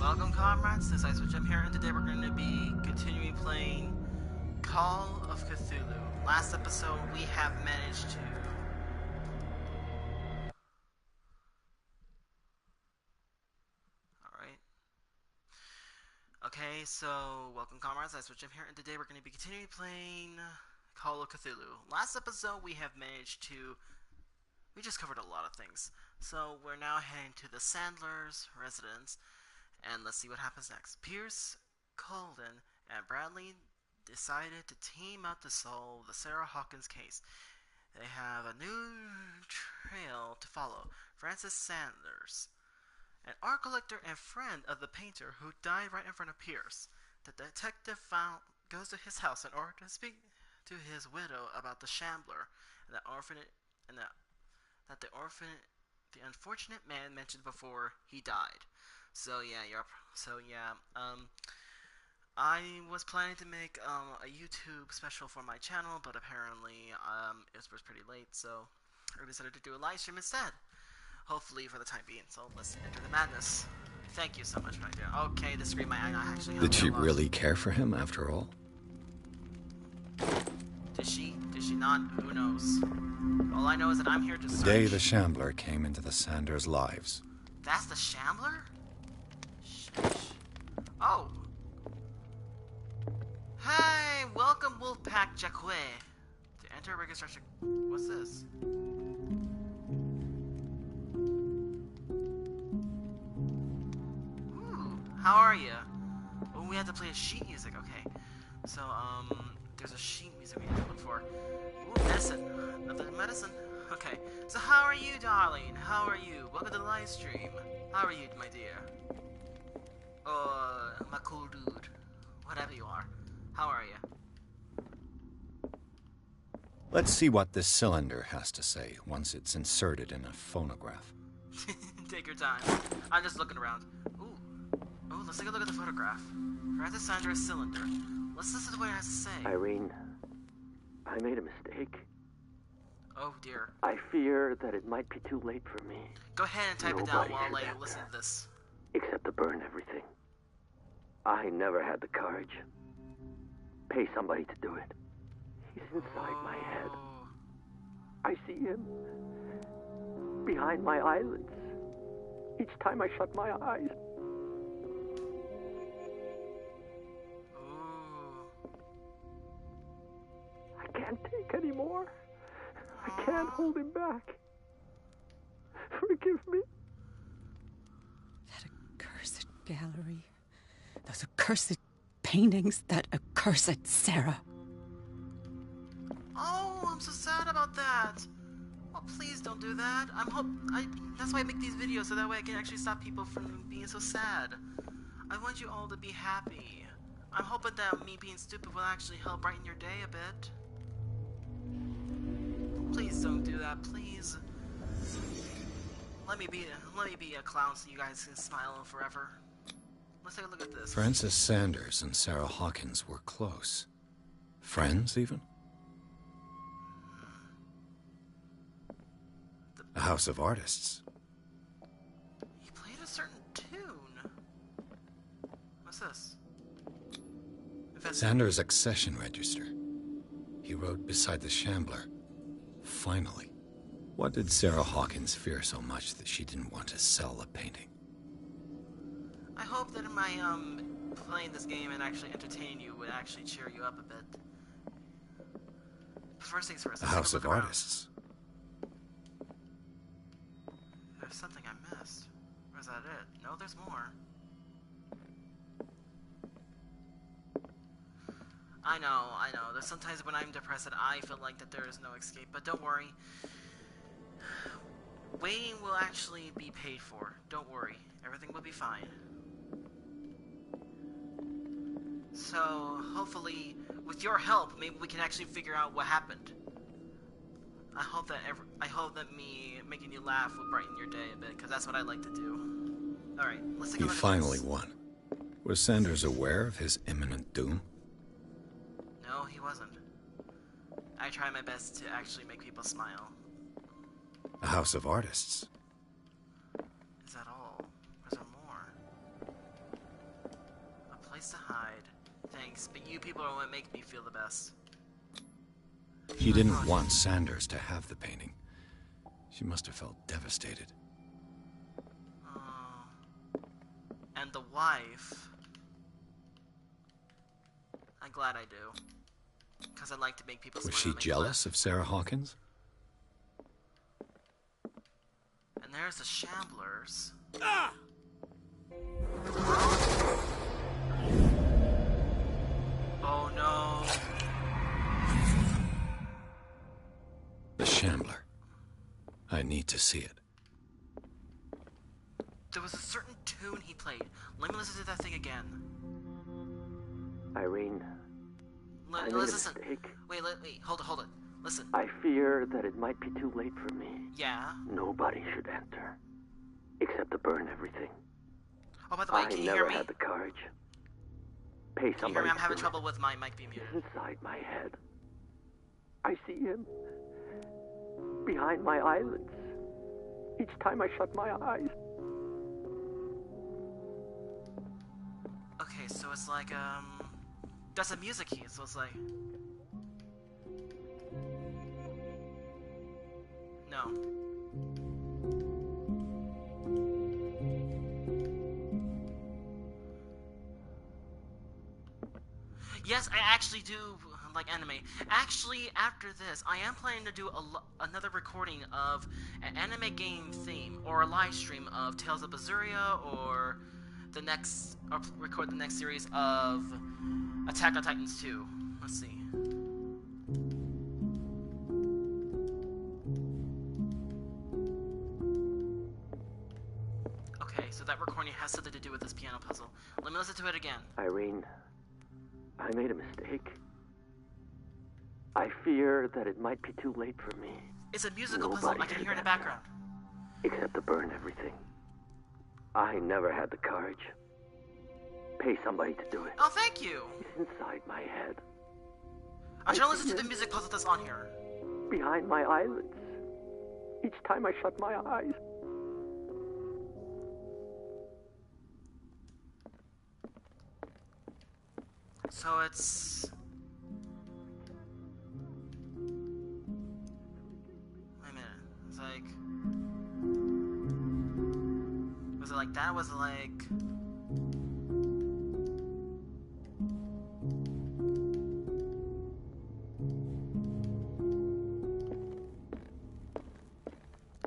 Welcome, comrades. This is Icewolfgem here, and today we're going to be continuing playing Call of Cthulhu. Last episode, we have managed to... Alright. Okay, so, welcome, comrades. Icewolfgem here, and today we're going to be continuing playing Call of Cthulhu. Last episode, we have managed to... We just covered a lot of things. So, we're now heading to the Sandler's residence. And let's see what happens next. Pierce, Colden, and Bradley decided to team up to solve the Sarah Hawkins case. They have a new trail to follow. Francis Sanders, an art collector and friend of the painter who died right in front of Pierce. The detective goes to his house in order to speak to his widow about the Shambler and the orphanage, and the unfortunate man mentioned before he died. So I was planning to make a YouTube special for my channel, but apparently it was pretty late, so I decided to do a live stream instead. Hopefully for the time being. So let's enter the madness. Thank you so much, my dear. Okay, the screen might actually help. Did she really care for him after all? Did she? Did she not? Who knows? All I know is that I'm here to search. The day the Shambler came into the Sanders' lives. That's the Shambler? Oh. Hey, welcome Wolfpack Jacque. To enter registration. What's this? Ooh, how are you? Oh, we have to play a sheet music, okay. So, there's a sheet music we have to look for. Ooh, medicine. Another medicine. Okay. So how are you, darling? How are you? Welcome to the live stream. How are you, my dear? My cool dude. Whatever you are. How are you? Let's see what this cylinder has to say once it's inserted in a phonograph. Take your time. I'm just looking around. Ooh, let's take a look at the photograph. Francis Sanders' cylinder. Let's listen to what it has to say. Irene, I made a mistake. Oh dear. I fear that it might be too late for me. Go ahead and type it down while I listen to this. Except to burn everything. I never had the courage. Pay somebody to do it. He's inside my head. I see him behind my eyelids each time I shut my eyes. I can't take any more. I can't hold him back. Forgive me. That accursed gallery. Those accursed paintings. That accursed Sarah. Oh, I'm so sad about that. Oh, please don't do that. That's why I make these videos, so that way I can actually stop people from being so sad. I want you all to be happy. I'm hoping that me being stupid will actually help brighten your day a bit. Please don't do that, please. Let me be a clown so you guys can smile forever. Let's take a look at this. Francis Sanders and Sarah Hawkins were close. Friends, even? A house of artists. He played a certain tune. What's this? Sanders' accession register. He wrote beside the Shambler. Finally. What did Sarah Hawkins fear so much that she didn't want to sell the painting? I hope that my playing this game and actually entertaining you would actually cheer you up a bit. First things first. A house of artists. There's something I missed. Or is that it? No, there's more. I know. There's sometimes when I'm depressed that I feel like that there is no escape, but don't worry. Waiting will actually be paid for. Don't worry. Everything will be fine. So, hopefully, with your help, maybe we can actually figure out what happened. I hope that me making you laugh will brighten your day a bit, because that's what I like to do. Alright, let's take a look at this. He finally won. Was Sanders aware of his imminent doom? No, he wasn't. I try my best to actually make people smile. A house of artists. Is that all? Or is there more? place to hide. Thanks, but you people are what make me feel the best. He didn't want Sanders to have the painting. She must have felt devastated. And the wife... I'm glad I do. Because I like to make people smile. Was she jealous of Sarah Hawkins? And there's the Shamblers. Ah! Oh no. The Shambler. I need to see it. There was a certain tune he played. Let me listen to that thing again. Irene, I made a Listen. mistake. Wait, hold it. Listen. I fear that it might be too late for me. Yeah? Nobody should enter, except to burn everything. Oh, by the way, I can you never hear me? had the courage. Pay Can you hear somebody me? I'm to having do trouble it. with my mic being muted. It's inside my head. I see him behind my eyelids. Each time I shut my eyes. Okay, so it's like, that's a music key, so it's like... No. Yes, I actually do like anime. Actually, after this, I am planning to do another recording of an anime game theme, or a live stream of Tales of Berseria, or record the next series of Attack on Titans 2. Let's see. Okay, so that recording has something to do with this piano puzzle. Let me listen to it again. Irene, I made a mistake. I fear that it might be too late for me. It's a musical puzzle. I can hear it in the background. Except to burn everything. I never had the courage. Pay somebody to do it. Oh, thank you. It's inside my head. I'm trying to listen to the music puzzle that's on here. Behind my eyelids. Each time I shut my eyes. So it's... Wait a minute. It's like... Was it like that? Was it like...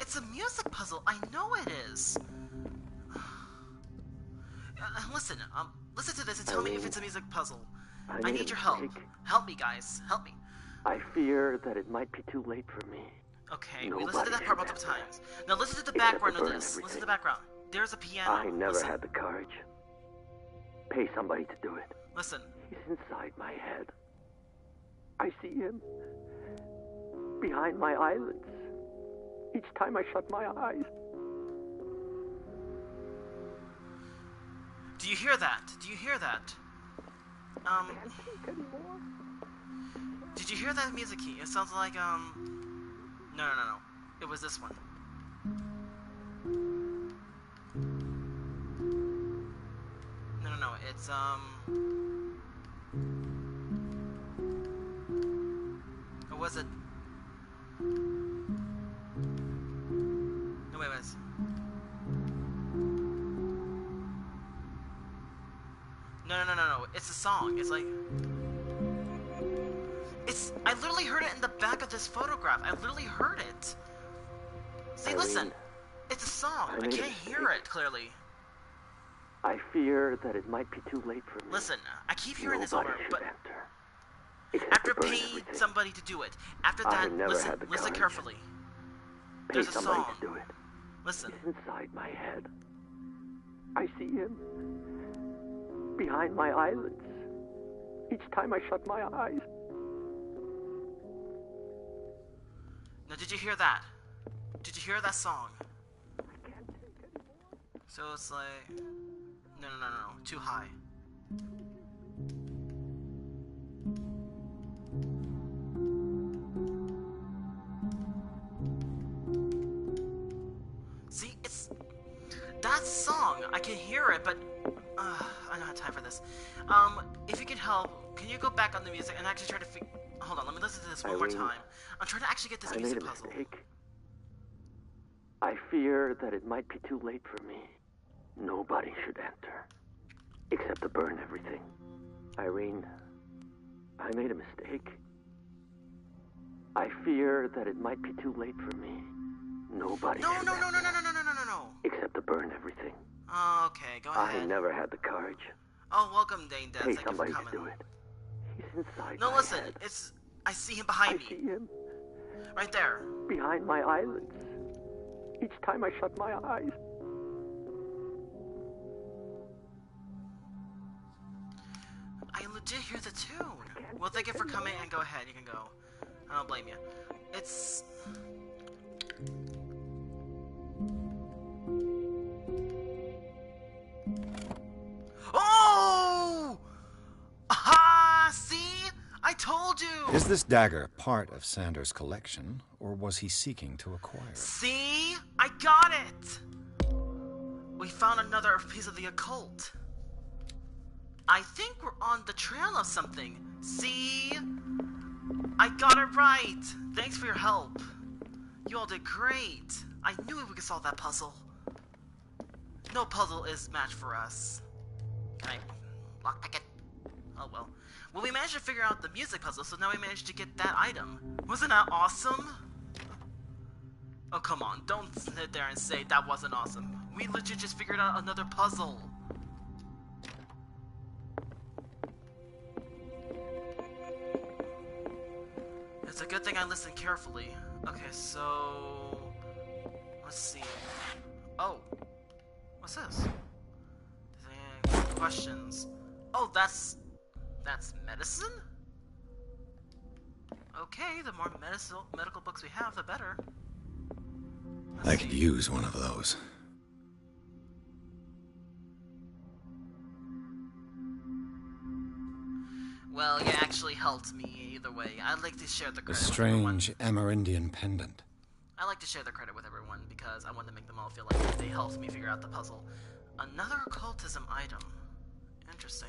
It's a music puzzle. I know it is. Listen, listen to this and tell me if it's a music puzzle. I need your help. Help me, guys. Help me. I fear that it might be too late for me. Okay, we listened to that part multiple times. Now listen to the background of this. Listen to the background. There's a piano. I never had the courage. Pay somebody to do it. Listen. He's inside my head. I see him behind my eyelids. Each time I shut my eyes. Do you hear that? Do you hear that? I can't take anymore. Did you hear that music key? It sounds like, No. It was this one. No. It's, Or was it... No, wait. No. It's a song. It's like... I literally heard it in the back of this photograph. I literally heard it. See, listen. It's a song. I can't hear it clearly. I fear that it might be too late for me. Listen, I keep hearing this over, Nobody but should enter, except after to burn paying everything. somebody to do it, after I that, never listen had the courage. carefully. Pay There's a somebody song. to do it. Listen. It's inside my head. I see him behind my eyelids. Each time I shut my eyes. Now, did you hear that? Did you hear that song? I can't take anymore. So it's like... No. Too high. See, it's... That song, I can hear it, but... I don't have time for this. If you can help, can you go back on the music and actually try to Hold on, let me listen to this one more time. I'm trying to actually get this music puzzle. Mistake. I fear that it might be too late for me. Nobody should enter. Except to burn everything. Irene, I made a mistake. I fear that it might be too late for me. Nobody should enter. No. Except to burn everything. Okay, go ahead. I never had the courage. Oh, welcome, Dane Dad. Pay Thank you for somebody coming. to do it. He's inside No, my listen. head. I see him behind me. I see him. Right there. Behind my eyelids. Each time I shut my eyes. I legit hear the tune. Well, thank you for coming, and go ahead. You can go. I don't blame you. It's... Oh! Aha! See? I told you! Is this dagger part of Sanders' collection, or was he seeking to acquire it? See? I got it! We found another piece of the occult. I think we're on the trail of something. See? I got it right! Thanks for your help. You all did great. I knew we could solve that puzzle. No puzzle is matched for us. Can I lockpick it? Oh well. Well, we managed to figure out the music puzzle, so now we managed to get that item. Wasn't that awesome? Oh, come on. Don't sit there and say that wasn't awesome. We legit just figured out another puzzle. It's a good thing I listened carefully. Okay, so... let's see. Oh. What's this? Questions. Oh, that's medicine? Okay, the more medical books we have, the better. I could use one of those. Well, you actually helped me either way. I'd like to share the credit A strange Amerindian pendant. I like to share the credit with everyone because I want to make them all feel like they helped me figure out the puzzle. Another occultism item. Interesting.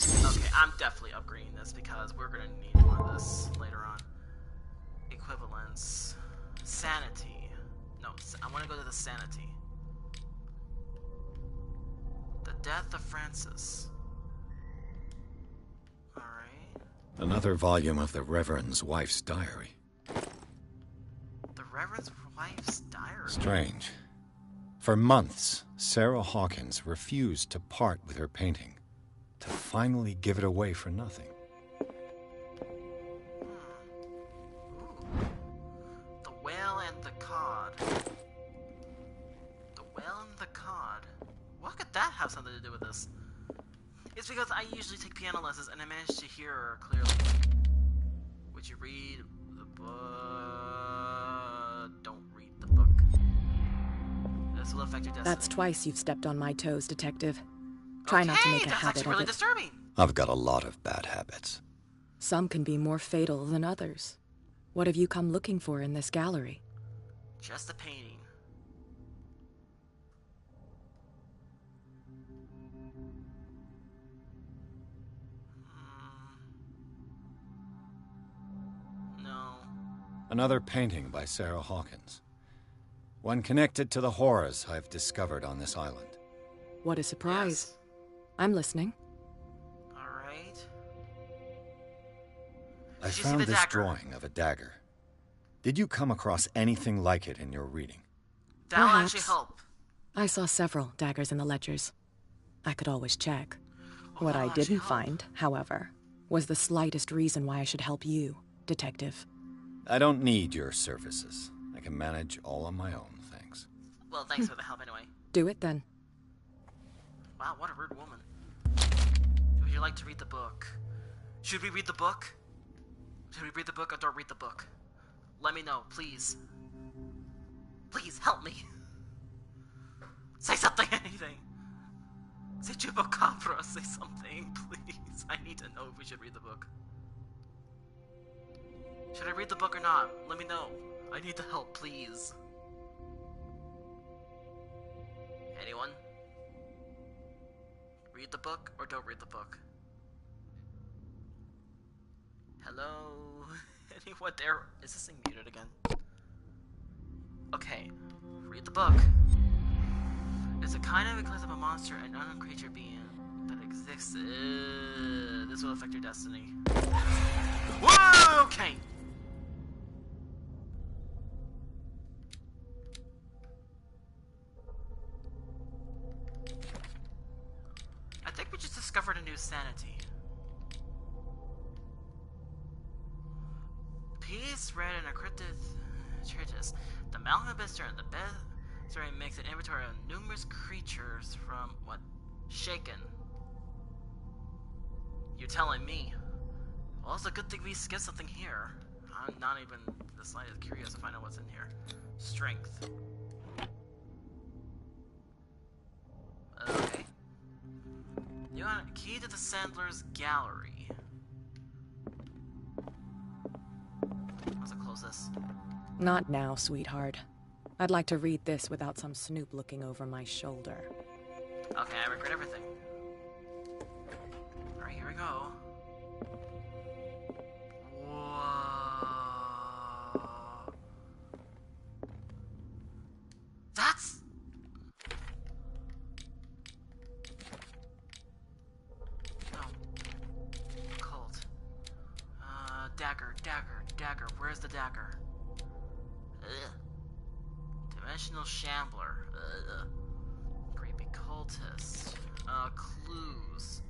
Okay, I'm definitely upgrading this because we're going to need more of this later on. Equivalence. Sanity. No, I want to go to the sanity. The death of Francis. Alright. Another volume of the Reverend's wife's diary. The Reverend's wife's diary? Strange. For months, Sarah Hawkins refused to part with her painting, to finally give it away for nothing. The whale and the cod. The whale and the cod. What could that have something to do with this? It's because I usually take piano lessons and I managed to hear her clearly. Would you read the book? Don't read the book. This will affect your destiny. That's twice you've stepped on my toes, Detective. Try not to make a habit of it. That's actually really disturbing. I've got a lot of bad habits. Some can be more fatal than others. What have you come looking for in this gallery? Just a painting. No. Another painting by Sarah Hawkins. One connected to the horrors I've discovered on this island. What a surprise. Yes. I'm listening. Alright. I Did you see found the this dagger? drawing of a dagger. Did you come across anything like it in your reading? That'll Perhaps. actually help. I saw several daggers in the ledgers. I could always check. What that'll I actually didn't help. find, however, was the slightest reason why I should help you, Detective. I don't need your services. I can manage all on my own, thanks. Well, thanks for the help anyway. Do it then. Wow, what a rude woman. Would you like to read the book? Should we read the book? Should we read the book or don't read the book? Let me know, please. Please, help me. Say something, anything. Say chupacabra, say something, please. I need to know if we should read the book. Should I read the book or not? Let me know. I need the help, please. Anyone? Read the book or don't read the book. Hello? Anyone there? Is this thing muted again? Okay. Read the book. It's a kind of eclipse of a monster, an unknown creature being that exists. This will affect your destiny. Whoa! Okay. I think we just discovered a new sanity. Peace read in a cryptid treatise. The Malhabister and the Story makes an inventory of numerous creatures from what? Shaken. You're telling me? Well, it's a good thing we skipped something here. I'm not even the slightest curious to find out what's in here. Strength. Okay. You want key to the Sandler's gallery. Let's close this. Not now, sweetheart. I'd like to read this without some snoop looking over my shoulder. Okay, I regret everything. Alright, here we go. Whoa. That's... No. Cult. Dagger. Where's the dagger? Ugh. Dimensional Shambler. Creepy cultist. Clues.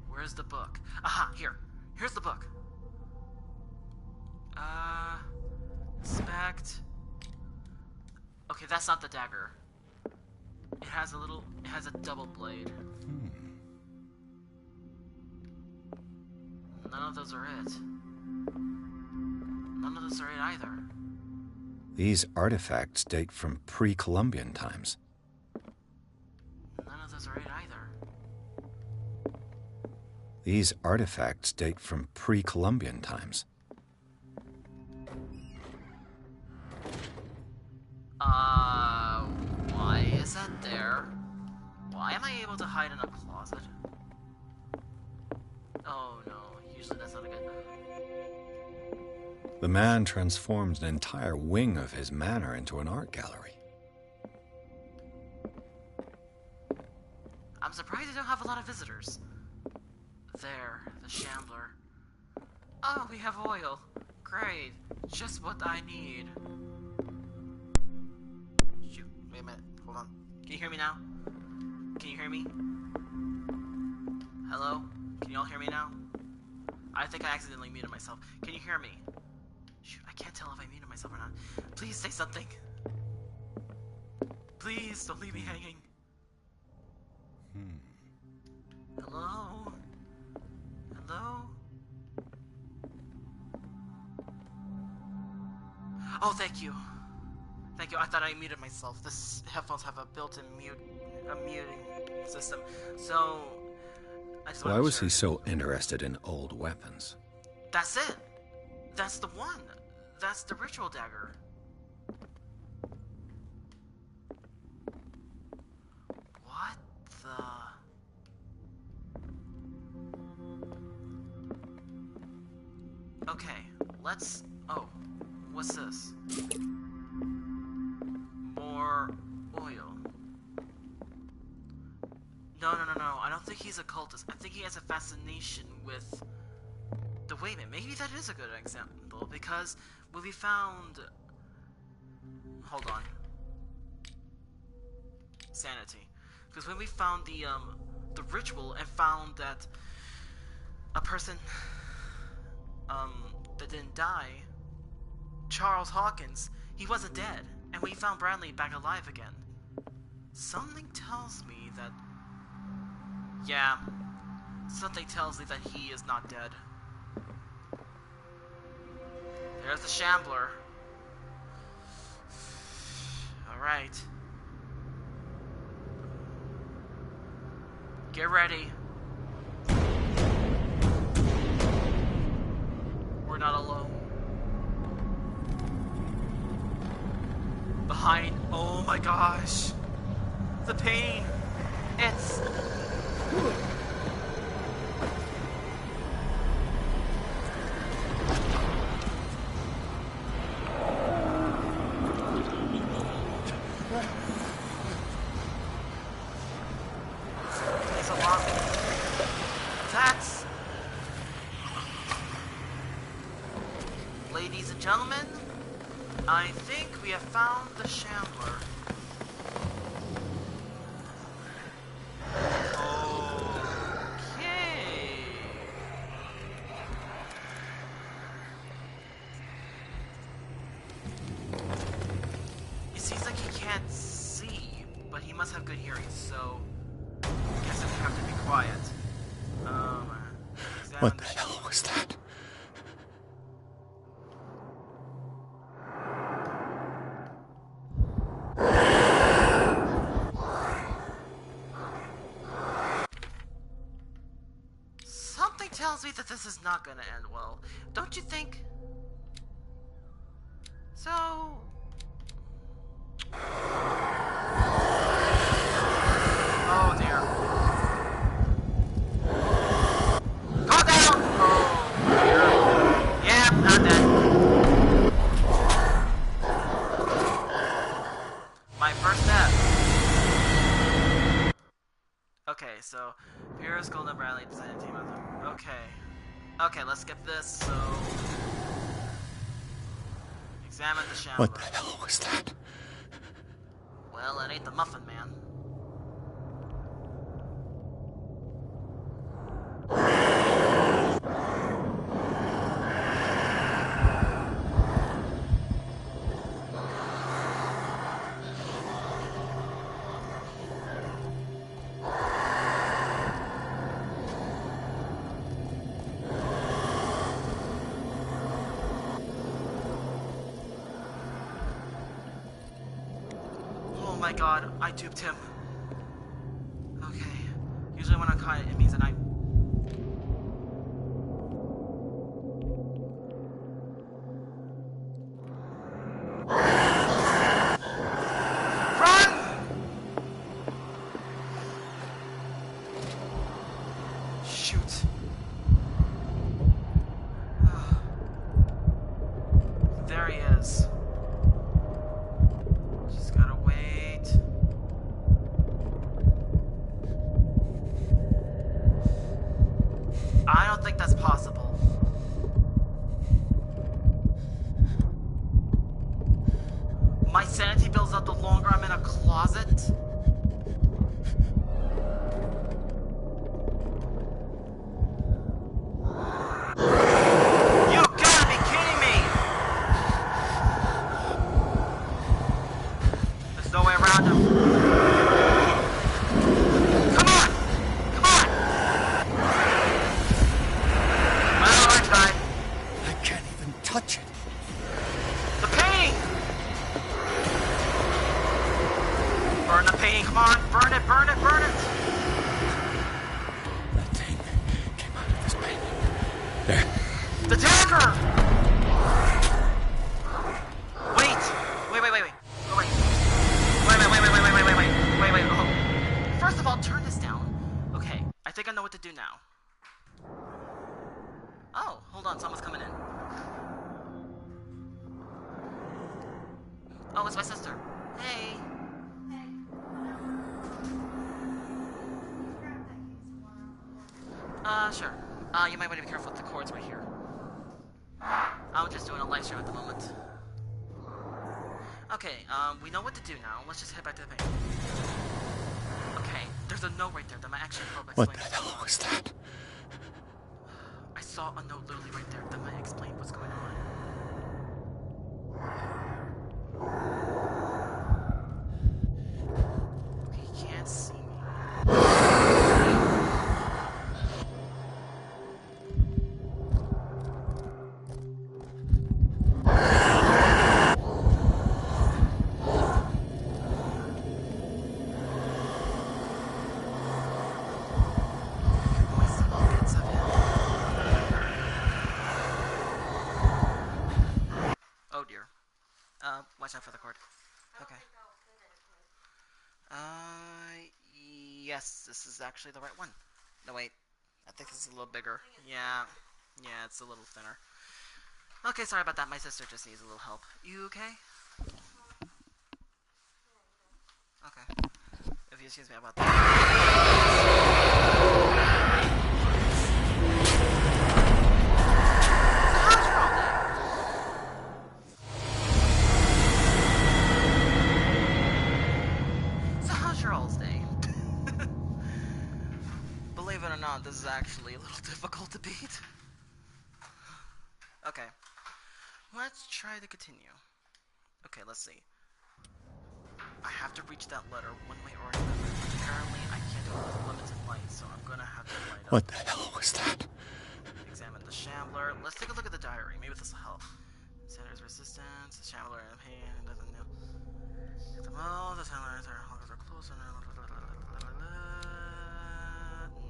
Where's the book? Aha, here. Here's the book. Inspect. Okay, that's not the dagger. It has a double blade. None of those are it. None of those are it either. These artifacts date from pre-Columbian times. None of those are it either. These artifacts date from pre-Columbian times. Why is that there? Why am I able to hide in a closet? Oh no, usually that's not a good... The man transformed an entire wing of his manor into an art gallery. I'm surprised they don't have a lot of visitors. There, the Shambler. Oh, we have oil. Great, just what I need. Shoot, wait a minute, hold on. Can you hear me now? Can you hear me? Hello? Can you all hear me now? I think I accidentally muted myself. Can you hear me? Shoot, I can't tell if I muted myself or not. Please say something. Please, don't leave me hanging. Hello? Hello? Oh, thank you. Thank you. I thought I muted myself. This headphones have a built-in muting system. So, I just Why was he so interested in old weapons? That's it. That's the one. That's the ritual dagger. What the... Okay, let's... Oh, what's this? More oil. No. I don't think he's a cultist. I think he has a fascination with the Wayman. Maybe that is a good example, because when we found... Hold on. Sanity. Because when we found the ritual and found that a person that didn't die, Charles Hawkins, he wasn't dead, and we found Bradley back alive again. Something tells me that... Yeah, something tells me that he is not dead. There's the Shambler. Alright. Get ready. We're not alone. Behind... Oh my gosh. The pain. It's... Takes a lot. That's... Ladies and gentlemen, I think we have found the Shambler. Okay. It seems like he can't see, but he must have good hearing, so I guess I have to be quiet. What the hell was that? Something tells me that this is not gonna end well. Don't you think? So... Oh dear. Go down! Oh dear. Yeah, I'm dead. My first death. Okay, so Pierce, Golden, Bradley, design team. Okay. Okay, let's skip this. So examine the Shambler. What the hell was that? Well, it ain't the Muffin Man. Oh my god, I duped him. Okay. Usually when I'm caught, it means that I... Run! Shoot. There he is. Just gotta wait. I don't think that's possible. My sanity builds up the longer I'm in a closet. You gotta be kidding me! There's no way around him. Come on! Come on! Well, I tried. I can't even touch it. The painting! Burn the painting, come on! Burn it, burn it, burn it! That thing came out of this painting. There. The dagger! Wait! Wait, wait, wait, wait. Oh, wait. Wait. Oh. First of all, turn this down. Okay, I think I know what to do now. Oh, hold on, someone's coming in. Oh, it's my sister. Hey. Sure. You might want to be careful with the cords right here. I'm just doing a live stream at the moment. Okay, we know what to do now. Let's just head back to the painting. Okay, there's a note right there that might actually help explain. What the hell was that? I saw a note literally right there that might explain what's going on. Okay, he can't see me. Watch out for the cord. Okay. Yes, this is actually the right one. No, wait. I think this is a little bigger. Yeah. Yeah, it's a little thinner. Okay, sorry about that. My sister just needs a little help. You okay? Okay. If you excuse me about that. So how's your all's day? Believe it or not, this is actually a little difficult to beat. Okay. Let's try to continue. Okay, let's see. I have to reach that letter one way or another. Apparently, I can't do it with limited light, so I'm gonna have to light up. What the hell was that? Examine the Shambler. Let's take a look at the diary. Maybe this will help. Center's resistance. The Shambler and pain doesn't know. At the most, the Shambler's are closer.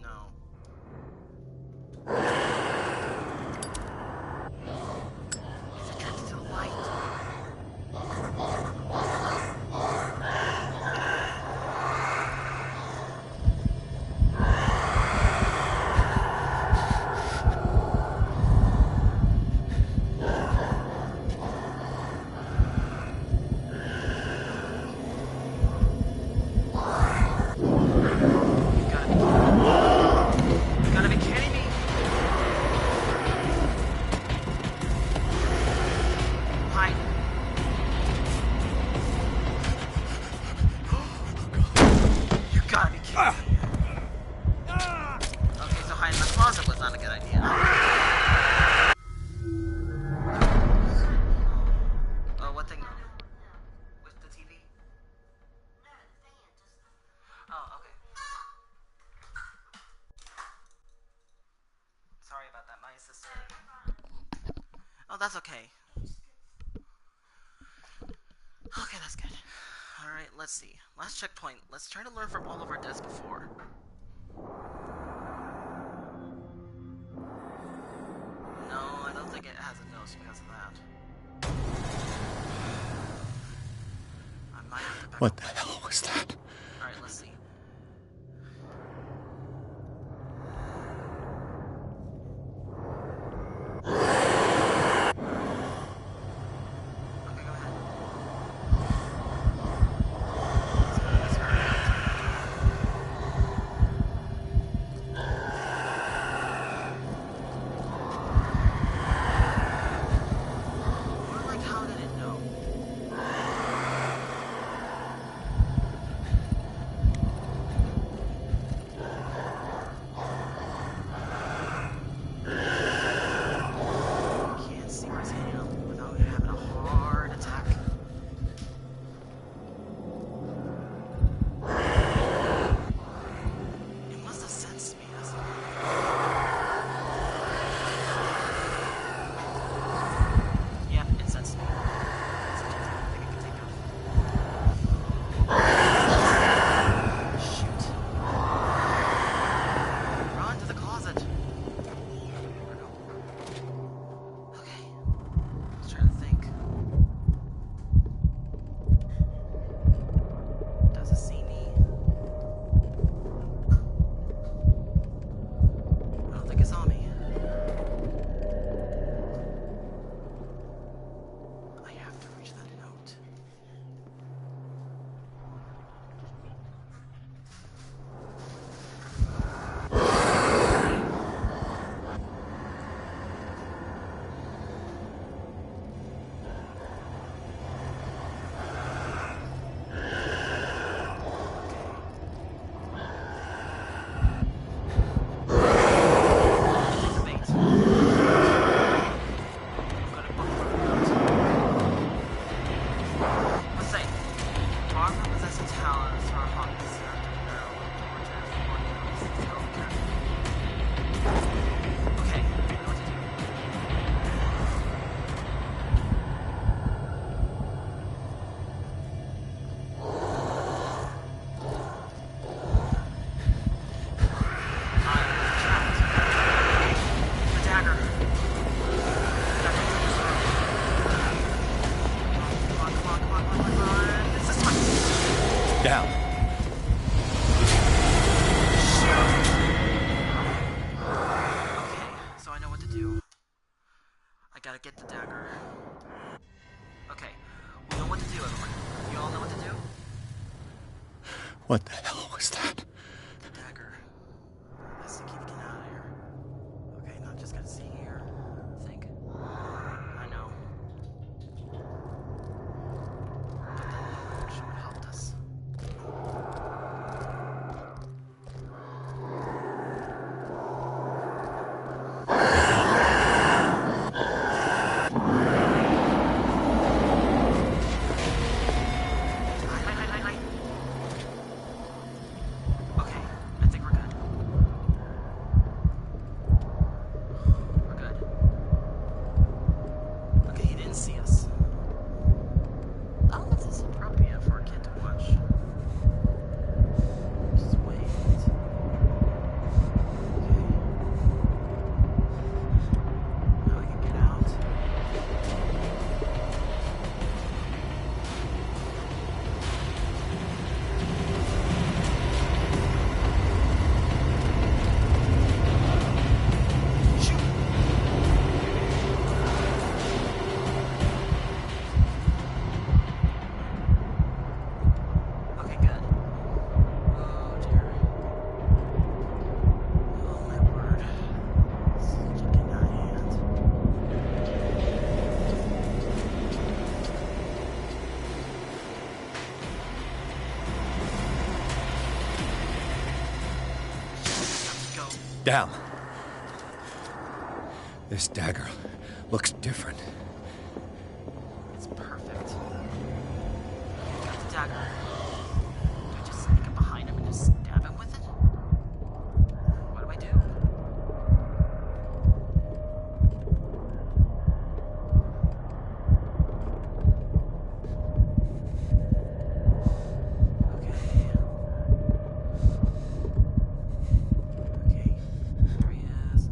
No. It's attracted to the light. Oh, that's okay. Okay, that's good. Alright, let's see. Last checkpoint. Let's try to learn from all of our deaths before. No, I don't think it has a nose because of that. I might have to back What up. the hell was that? Alright, let's see. get the dagger. Okay, we know what to do, everyone. You all know what to do? What the hell was that? The dagger. That's the key to get out of here. Okay, now just gotta see here. Think. I know. But that knowledge would help us. Okay, I think we're good. We're good. Okay, he didn't see us. I don't know if this is appropriate for a kid to watch. Just wait. Okay. Now we can get out. Shoot! Okay, good. Oh dear. Oh my word. This is getting out of hand. Let's go. Dal. This dagger looks different. It's perfect. Got the dagger. Do I just sneak up behind him and just stab him with it? What do I do? Okay. Okay. There he is.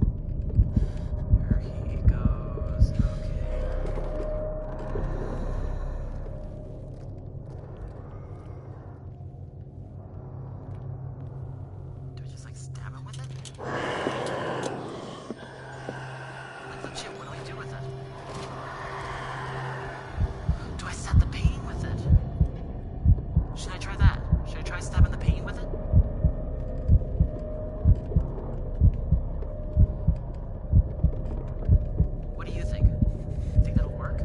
There he goes. Okay. Do I just like stab him with it? Like legit, what do I do with it? Do I set the pain with it? Should I try that? Should I try stabbing the pain with it? What do you think? You think that'll work?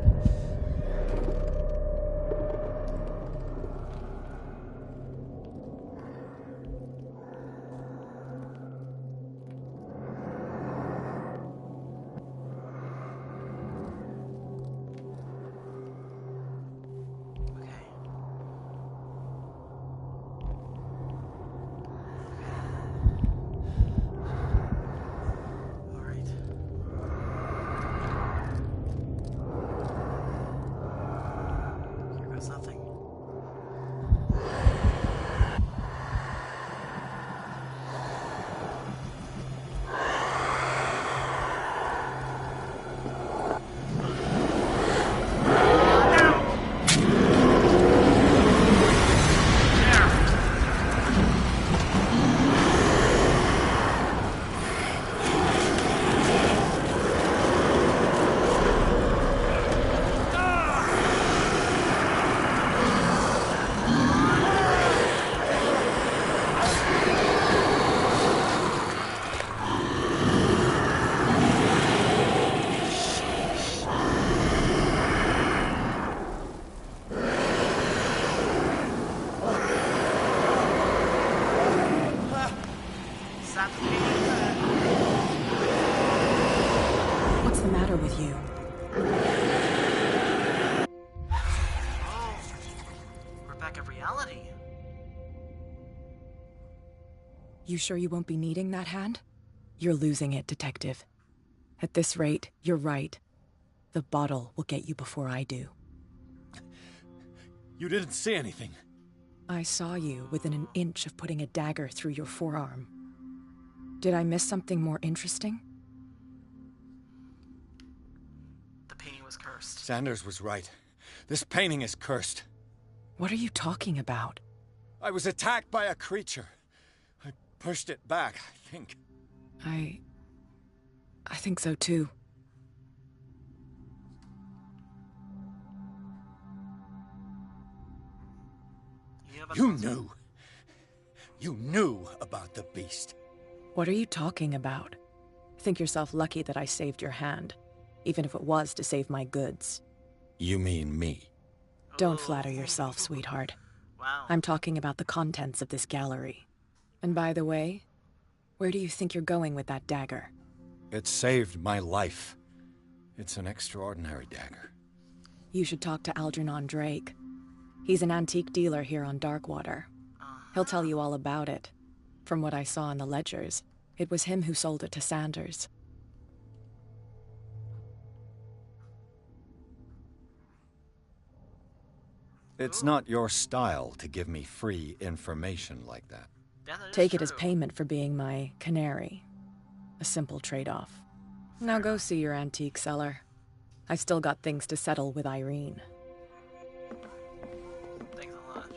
Okay. All right. Here goes nothing. Stop the pain. What's the matter with you? Oh, we're back at reality. You sure you won't be needing that hand? You're losing it, Detective. At this rate, you're right. The bottle will get you before I do. You didn't see anything. I saw you within an inch of putting a dagger through your forearm. Did I miss something more interesting? The painting was cursed. Sanders was right. This painting is cursed. What are you talking about? I was attacked by a creature. I pushed it back, I think. I think so too. about You the monster? knew. You knew about the beast. What are you talking about? Think yourself lucky that I saved your hand, even if it was to save my goods. You mean me? Don't flatter yourself, sweetheart. Wow. I'm talking about the contents of this gallery. And by the way, where do you think you're going with that dagger? It saved my life. It's an extraordinary dagger. You should talk to Algernon Drake. He's an antique dealer here on Darkwater. He'll tell you all about it. From what I saw in the ledgers, it was him who sold it to Sanders. It's not your style to give me free information like that. Yeah, that is Take it as true. payment for being my canary. A simple trade-off. Now go see your antique seller. I still got things to settle with Irene. Thanks a lot.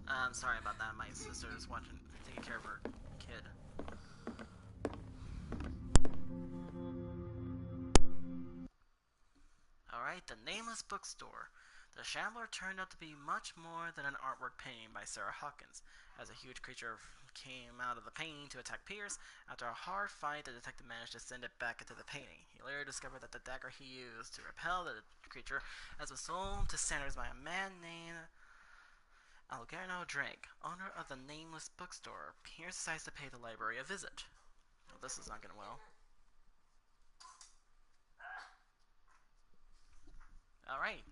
I'm sorry about that. My sister is taking care of her kid. Alright, the Nameless Bookstore. The Shambler turned out to be much more than an artwork painting by Sarah Hawkins, as a huge creature came out of the painting to attack Pierce. After a hard fight, the detective managed to send it back into the painting. He later discovered that the dagger he used to repel the creature was sold to Sanders by a man named Algernon Drake, owner of the Nameless Bookstore. Pierce decides to pay the library a visit. Well, this is not going well. Alright.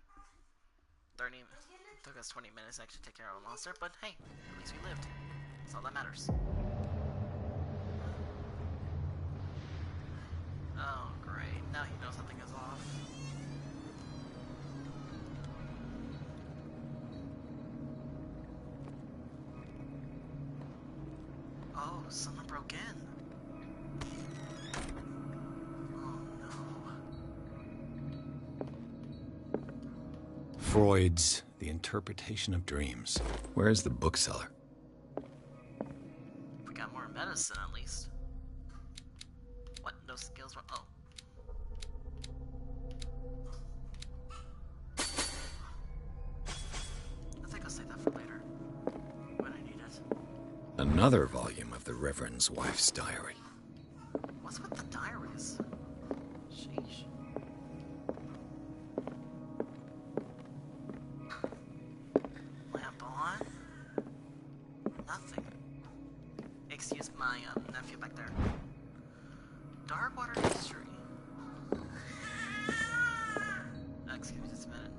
Took us 20 minutes to actually take care of a monster, but hey, at least we lived. That's all that matters. Oh, great. Now he knows something is off. Oh, someone broke in. Oh, no. Freud's The Interpretation of Dreams. Where's the bookseller? We got more medicine, at least. What? No skills? Oh. I think I'll save that for later. When I need it. Another volume of the Reverend's wife's diary. What's with the diaries? Sheesh. Lamp on? Nothing. Excuse my nephew back there. Darkwater history. Excuse me just a minute.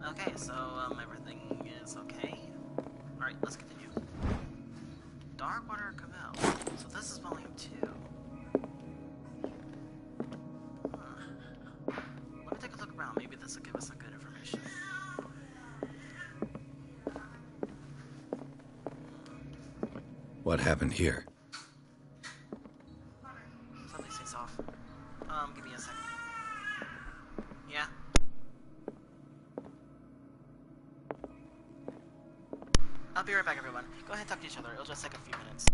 Okay, so, everything is okay. Alright, let's continue. Darkwater Cavell. So this is volume 2. Let me take a look around. Maybe this will give us some good information. What happened here? Something stays off. Give me a second. Yeah? I'll be right back, everyone. Go ahead and talk to each other. It'll just take a few minutes.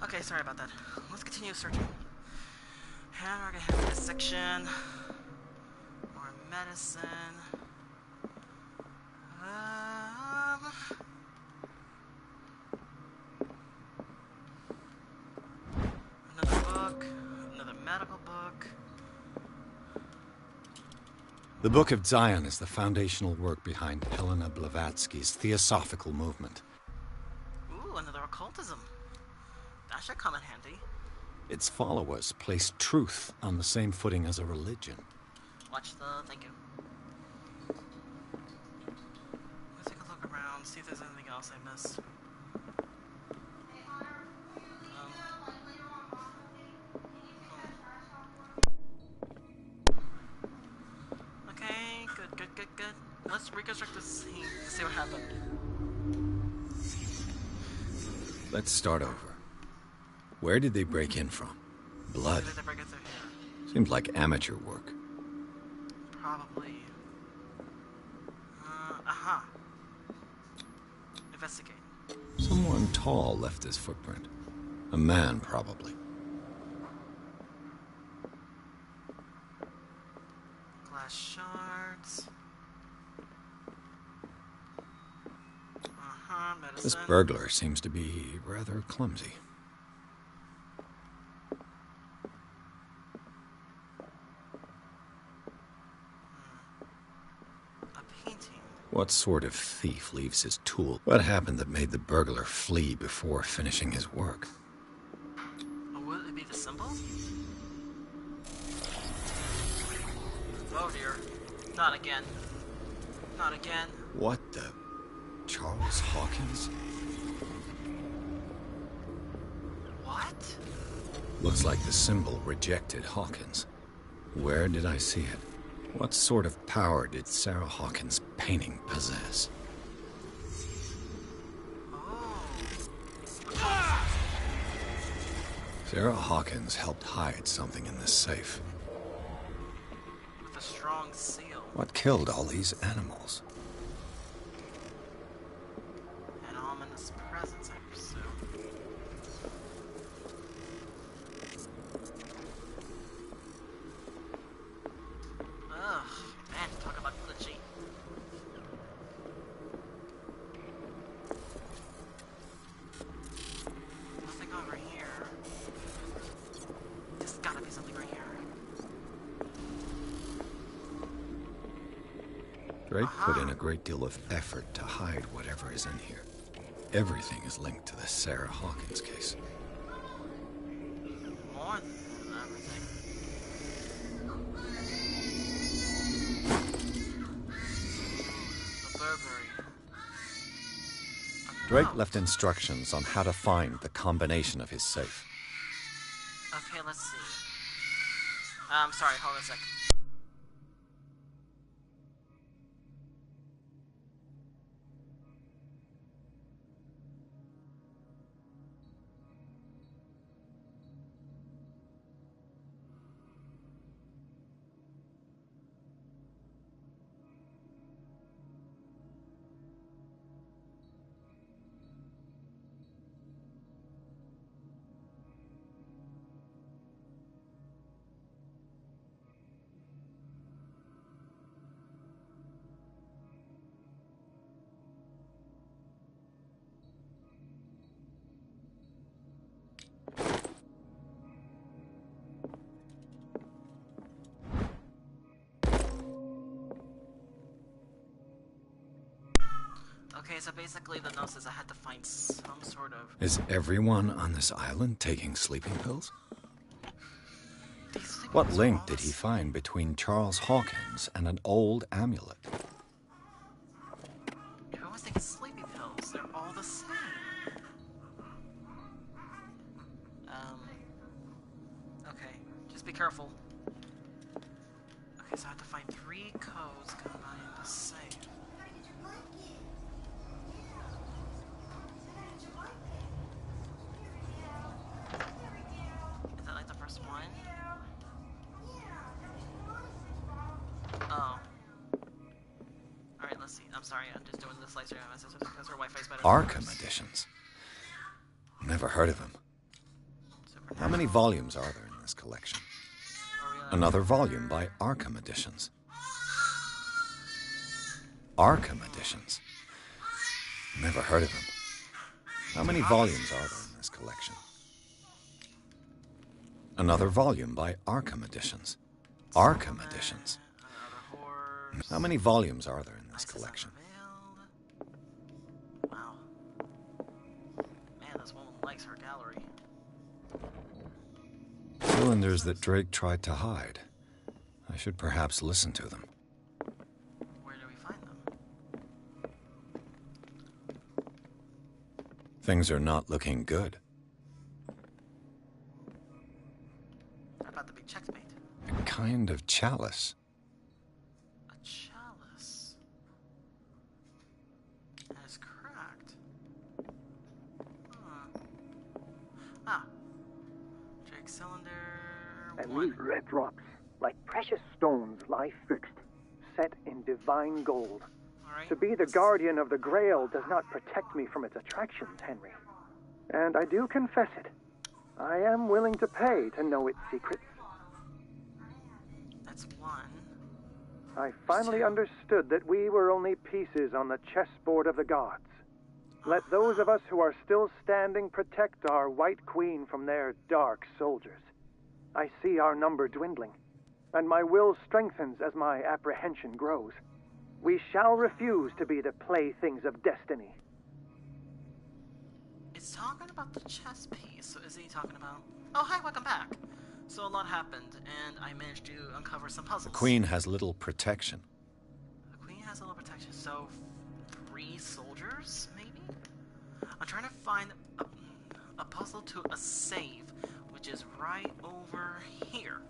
Okay, sorry about that. Let's continue searching. And we're gonna have this section. More medicine. Another book. Another medical book. The Book of Zion is the foundational work behind Helena Blavatsky's Theosophical movement. Ooh, another occultism. That should come in handy. Its followers place truth on the same footing as a religion. Watch the... thank you. Let's take a look around, see if there's anything else I missed. Okay, good. Let's reconstruct the scene to see what happened. Let's start over. Where did they break in from? Blood. Where did they break it through here? Seems like amateur work. Probably. Investigate. Someone tall left this footprint. A man, probably. Glass shards. Medicine. This burglar seems to be rather clumsy. A painting. What sort of thief leaves his tool? What happened that made the burglar flee before finishing his work? Or would it be the symbol? Oh dear. Not again. Not again. What the... Charles Hawkins? What? Looks like the symbol rejected Hawkins. Where did I see it? What sort of power did Sarah Hawkins' painting possess? Oh. Sarah Hawkins helped hide something in this safe. With a strong seal. What killed all these animals? An ominous presence, I presume. Ugh, man, talk about glitchy. Nothing over here. There's gotta be something right here. Drake put in a great deal of effort to hide whatever is in here. Everything is linked to the Sarah Hawkins case. More than everything. A burglary. Drake Oh. left instructions on how to find the combination of his safe. Okay, let's see. Sorry, hold on a sec. Okay, so basically the note says I had to find some sort of... Is everyone on this island taking sleeping pills? These sleeping What pills are link all did he this- find between Charles Hawkins and an old amulet? Who was taking sleepy pills? They're all the same. Okay, just be careful. Okay, so I have to find 3 codes combined in the safe. Is that like the first one? Oh. Alright, let's see. I'm sorry, I'm just doing the slicer because her Wi-Fi's better. than Arkham yours. editions. Never heard of him. How many volumes are there in this collection? Another volume by Arkham Editions. Arkham Editions? Never heard of them. How many volumes are there in this collection? Another volume by Arkham Editions. Arkham Editions? How many volumes are there in this collection? Wow. Man, this woman likes her gallery. Cylinders that Drake tried to hide. I should perhaps listen to them. Where do we find them? Things are not looking good. How about the big checkmate? A kind of chalice. A chalice. And it's cracked. Huh. Ah. Drake cylinder. And one. these red drops, like precious stones, lie fixed, set in divine gold. Alright. To be the guardian of the Grail does not protect me from its attractions, Henry. And I do confess it. I am willing to pay to know its secrets. That's one. I finally understood that we were only pieces on the chessboard of the gods. Let those of us who are still standing protect our White Queen from their dark soldiers. I see our number dwindling, and my will strengthens as my apprehension grows. We shall refuse to be the playthings of destiny. It's talking about the chess piece, so is he talking about... Oh, hi, welcome back. So a lot happened, and I managed to uncover some puzzles. The Queen has little protection. The Queen has a little protection, so 3 soldiers, maybe? I'm trying to find a puzzle to a save, which is right over here.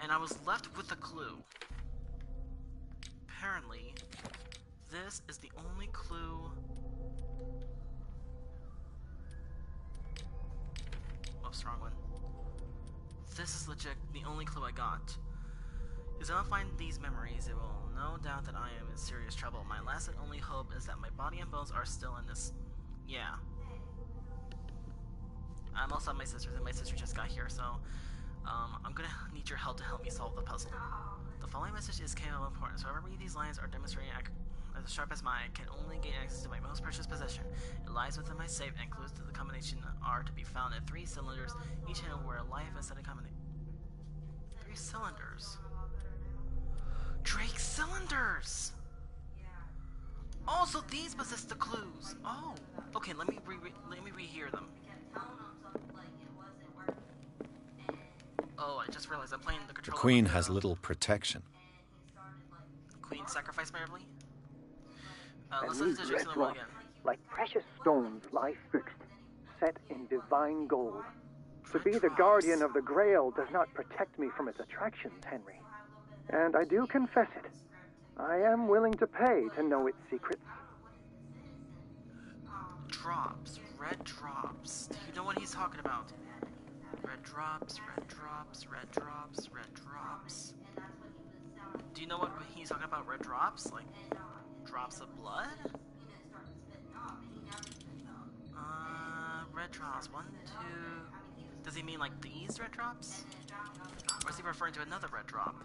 And I was left with a clue. Apparently, this is the only clue... Oops, wrong one. This is legit the only clue I got. If I don't find these memories, it will no doubt that I am in serious trouble. My last and only hope is that my body and bones are still in this... Yeah. I'm also at my sister's, and my sister just got here, so... I'm gonna need your help to help me solve the puzzle. The following message is capable of importance. Whoever read these lines are demonstrating as sharp as mine can only gain access to my most precious possession. It lies within my safe, and clues to the combination are to be found in 3 cylinders, each in where life is set a combination. 3 cylinders. Drake cylinders! Oh, so these possess the clues. Oh, okay. Let me rehear them. Oh, I just realized I'm playing the The controller. Queen has little protection. Queen sacrificed Beverly. And Let's listen these to Drake red cylinder drops, again. like precious stones, lie fixed, set in divine gold. To Red be the drops. guardian of the Grail does not protect me from its attractions, Henry. And I do confess it. I am willing to pay to know its secrets. Drops, red drops. Do you know what he's talking about? Red drops, red drops, red drops, red drops. Do you know what he's talking about? Red drops? Like drops of blood? Red drops. 1, 2. Does he mean like these red drops? Or is he referring to another red drop?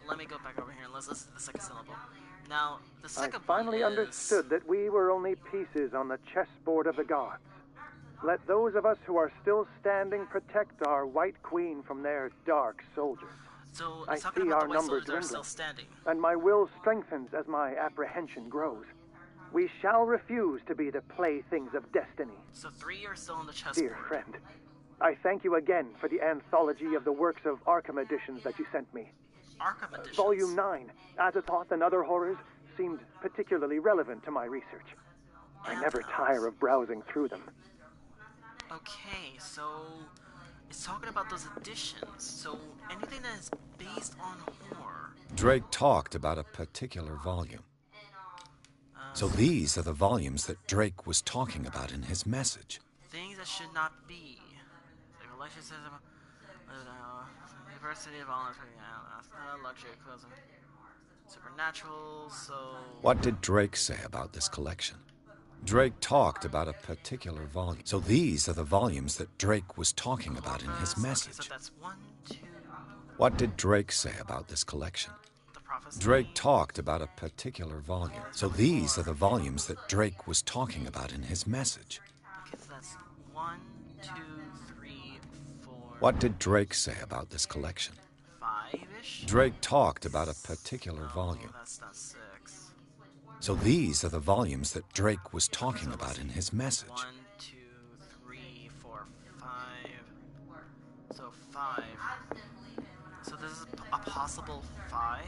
Let me go back over here and let's listen to the second syllable. Now, the I second finally one is... understood that we were only pieces on the chessboard of the gods. Let those of us who are still standing protect our White Queen from their dark soldiers. So, I he's talking see about our the white numbers soldiers that are still dwindling. standing. And my will strengthens as my apprehension grows. We shall refuse to be the playthings of destiny. So 3 are still on the chessboard. Dear friend, I thank you again for the anthology of the works of Arkham editions that you sent me. Arkham editions. Volume 9, Azathoth and Other Horrors, seemed particularly relevant to my research. I never tire of browsing through them. Okay, so it's talking about those editions. So anything that is based on horror. Drake talked about a particular volume. So these are the volumes that Drake was talking about in his message. Things that should not be. Like relationships, diversity of all luxury, supernatural. So What did Drake say about this collection? Drake talked about a particular volume. So these are the volumes that Drake was talking about in his message. Okay, so that's 1, 2. What did Drake say about this collection? The prophecy. Drake talked about a particular volume. So these are the volumes that Drake was talking about in his message. Okay, so that's 1, 2, 3, 4. What did Drake say about this collection? 5-ish? Drake talked about a particular volume. That's not 6. So these are the volumes that Drake was talking about in his message. 1, 2, 3, 4, 5. So 5. So this is a possible 5?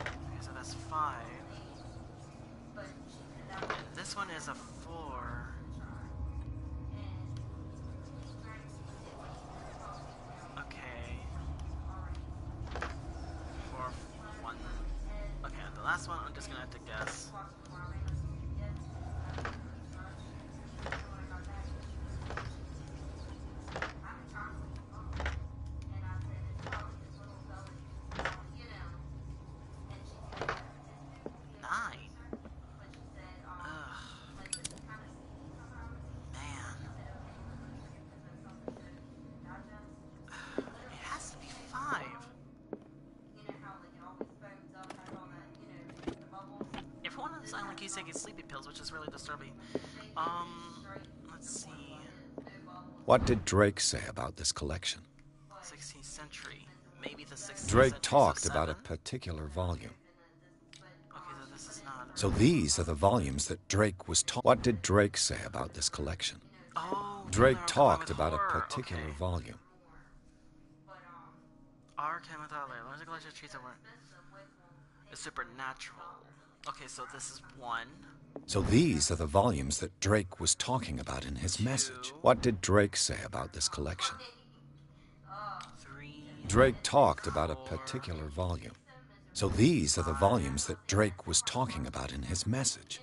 Okay, so that's 5. And this one is a 4. Okay. 4, 1. Okay, the last one I'm just gonna have to guess. He's taking sleepy pills, which is really disturbing. Let's see. What did Drake say about this collection? 16th century. Maybe the 16th Drake century. talked So about a 7? particular volume. Okay, so this is not. So these are the volumes that Drake was talking. What did Drake say about this collection? Oh, Drake no, talked with about horror. a particular Okay. volume. Arkham without large collection of trees that were supernatural. Okay, so this is 1. So these are the volumes that Drake was talking about in his 2. message. What did Drake say about this collection? 3. Drake talked about a 4. particular volume. So these are the volumes that Drake was talking about in his message.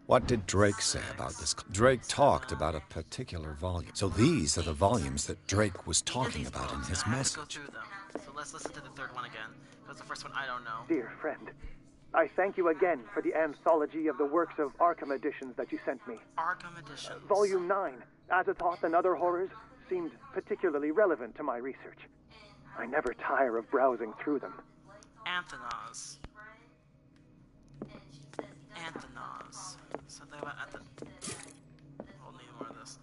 What did Drake say about this? Drake talked about a particular volume. So these are the volumes that Drake was talking about in his I have to go message. through them. So let's listen to the third one again. Because the first one I don't know. Dear friend, I thank you again for the anthology of the works of Arkham editions that you sent me. Arkham Editions. Volume 9, Azathoth and Other Horrors, seemed particularly relevant to my research. I never tire of browsing through them. Anthenos. Anthenos. Something about I'll need more of this.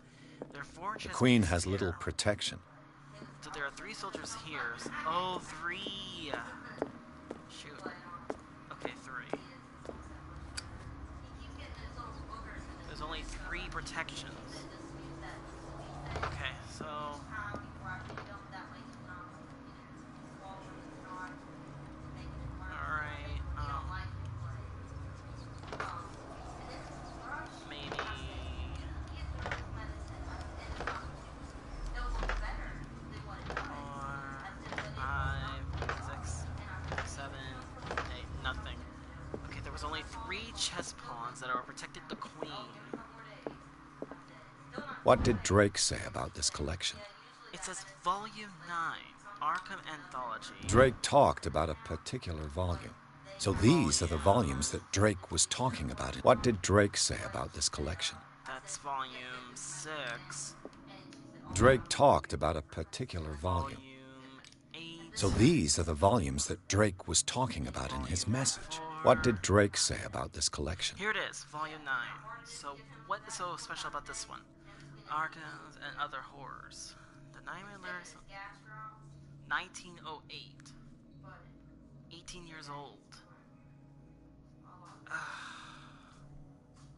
There are 4 The Queen has here. little protection. So there are 3 soldiers here. Oh, 3. Shoot. Okay, 3. There's only 3 protections. Okay, so alright, maybe 4, 5, 6, 7, 8, nothing. Okay, there was only 3 chess pawns that are protected the queen. What did Drake say about this collection? It says Volume 9, Arkham Anthology. Drake talked about a particular volume. So these are the volumes that Drake was talking about. What did Drake say about this collection? That's Volume 6. Drake talked about a particular volume. Volume 8. So these are the volumes that Drake was talking about in his message. What did Drake say about this collection? Here it is, Volume 9. So what is so special about this one? Arkhams and Other Horrors. The Nightmare Lyrics. 1908. 18 years old.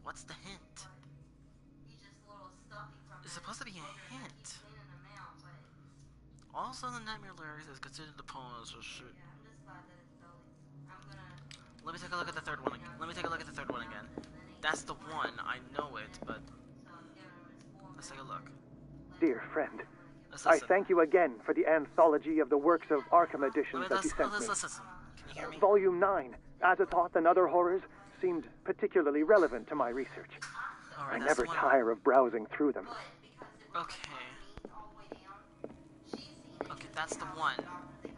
What's the hint? It's supposed to be a hint. Also, the Nightmare Lyrics is considered the poem of shit. Let me take a look at the third one again. That's the one. I know it, but let's take a look. Dear friend, Let's I listen. thank you again for the anthology of the works of Arkham editions that you sent me. Let's listen. Can you hear me? Volume 9, Azathoth and Other Horrors, seemed particularly relevant to my research. All right, I that's never the one. tire of browsing through them. Okay. Okay, that's the one.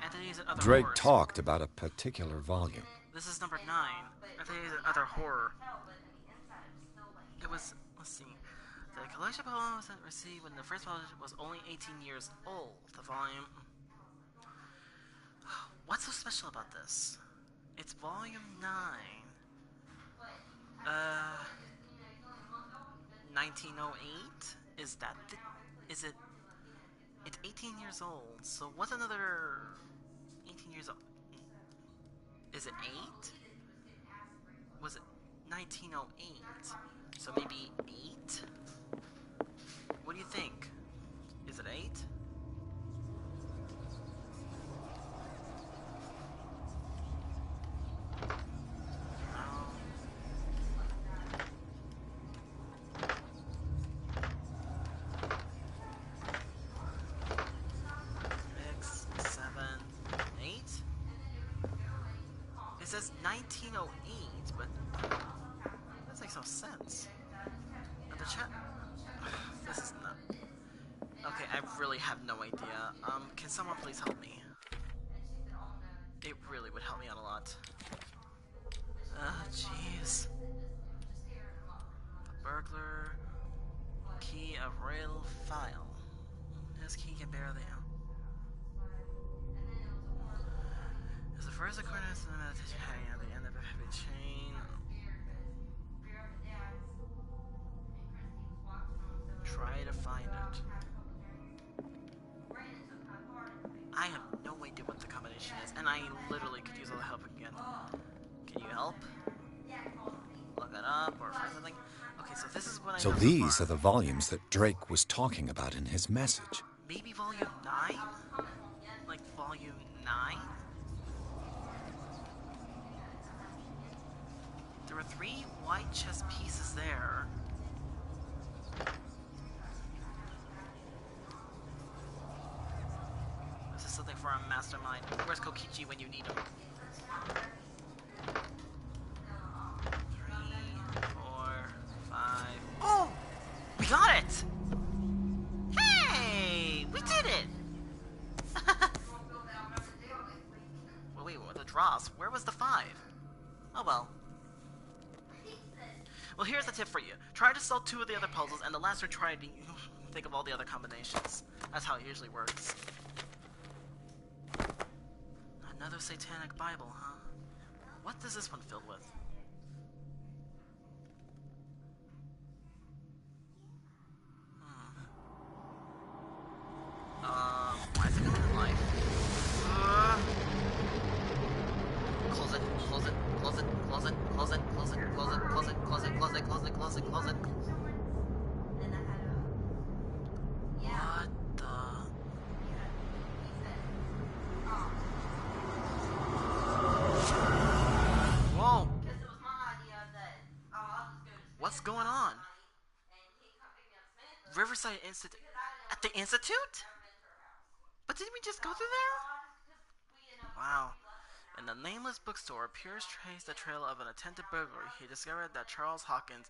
Entities and other Drake horrors. talked about a particular volume. This is number 9. Entities and other horror. It was, let's see. The collection of poems that received when the first published was only 18 years old. The volume. What's so special about this? It's volume 9. 1908? Is that the, is it? It's 18 years old. So what's another 18 years old? Is it 8? Was it 1908? So maybe 8? What do you think? Is it 8? It says 1908, but that makes no sense. The chat. This is not. Okay, I really have no idea. Can someone please help me? It really would help me out a lot. Jeez. Burglar. Key of rail file. This key can barely. Is the first occurrence in the meditation hanging at the end of a heavy chain. Try to find it. I have no idea what the combination is, and I literally could use all the help again. Can you help? Look it up or find something? Okay, so this is what I know. So these are the volumes that Drake was talking about in his message. Maybe volume 9? Like volume 9? There were 3 white chess pieces there. This is something for a mastermind. Where's Kokichi when you need him? 3, 4, 5. Oh! We got it! Hey! We did it! Well, wait, what? The dross? Where was the 5? Oh well. Well, here's a tip for you. Try to solve 2 of the other puzzles, and the last one try to think of all the other combinations. That's how it usually works. Another satanic Bible, huh? What is this one filled with? Why is it coming to life? Close it, close it, close it, close it, close it, close it, close it, close it, close it, close it, close it, close it, close it. What the? Whoa! What's going on? Riverside Institute. At the Institute? But didn't we just go through there? Wow. In the nameless bookstore, Pierce traced the trail of an attempted burglary. He discovered that Charles Hawkins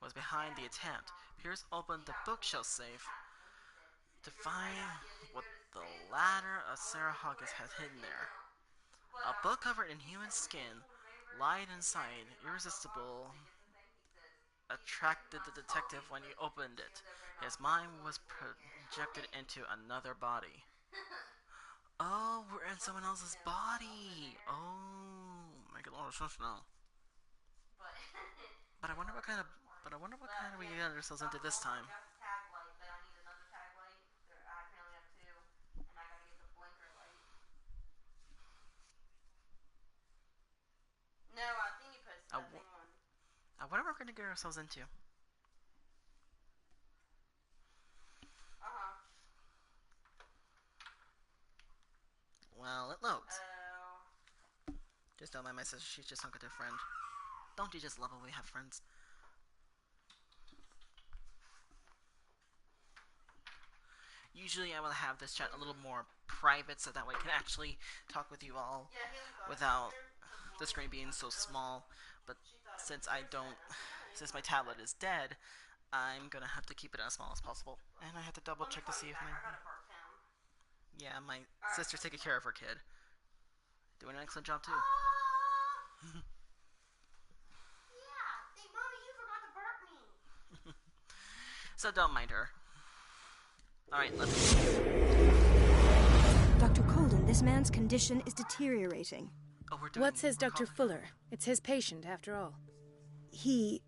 was behind the attempt. Pierce opened the bookshelf safe to find what the ladder of Sarah Hawkins had hidden there. A book covered in human skin, lied inside, irresistible, attracted the detective when he opened it. His mind was projected into another body. Oh, we're in someone else's body. Oh, make a lot of sense now. But I wonder what kind of we got ourselves into this time. What are we going to get ourselves into? Well, it loads. Just tell my message. She's just hung with her friend. Don't you just love when we have friends? Usually I will have this chat a little more private so that way I can actually talk with you all without the screen being so small. But since my tablet is dead, I'm gonna have to keep it as small as possible. And I have to double check to see if my... Yeah, my sister's taking care of her kid. Doing an excellent job, too. Yeah, Mommy, you forgot to burp me. So don't mind her. Alright, let's... Dr. Colden, this man's condition is deteriorating. Oh, we're doing... What says Dr. Fuller? It's his patient, after all. He's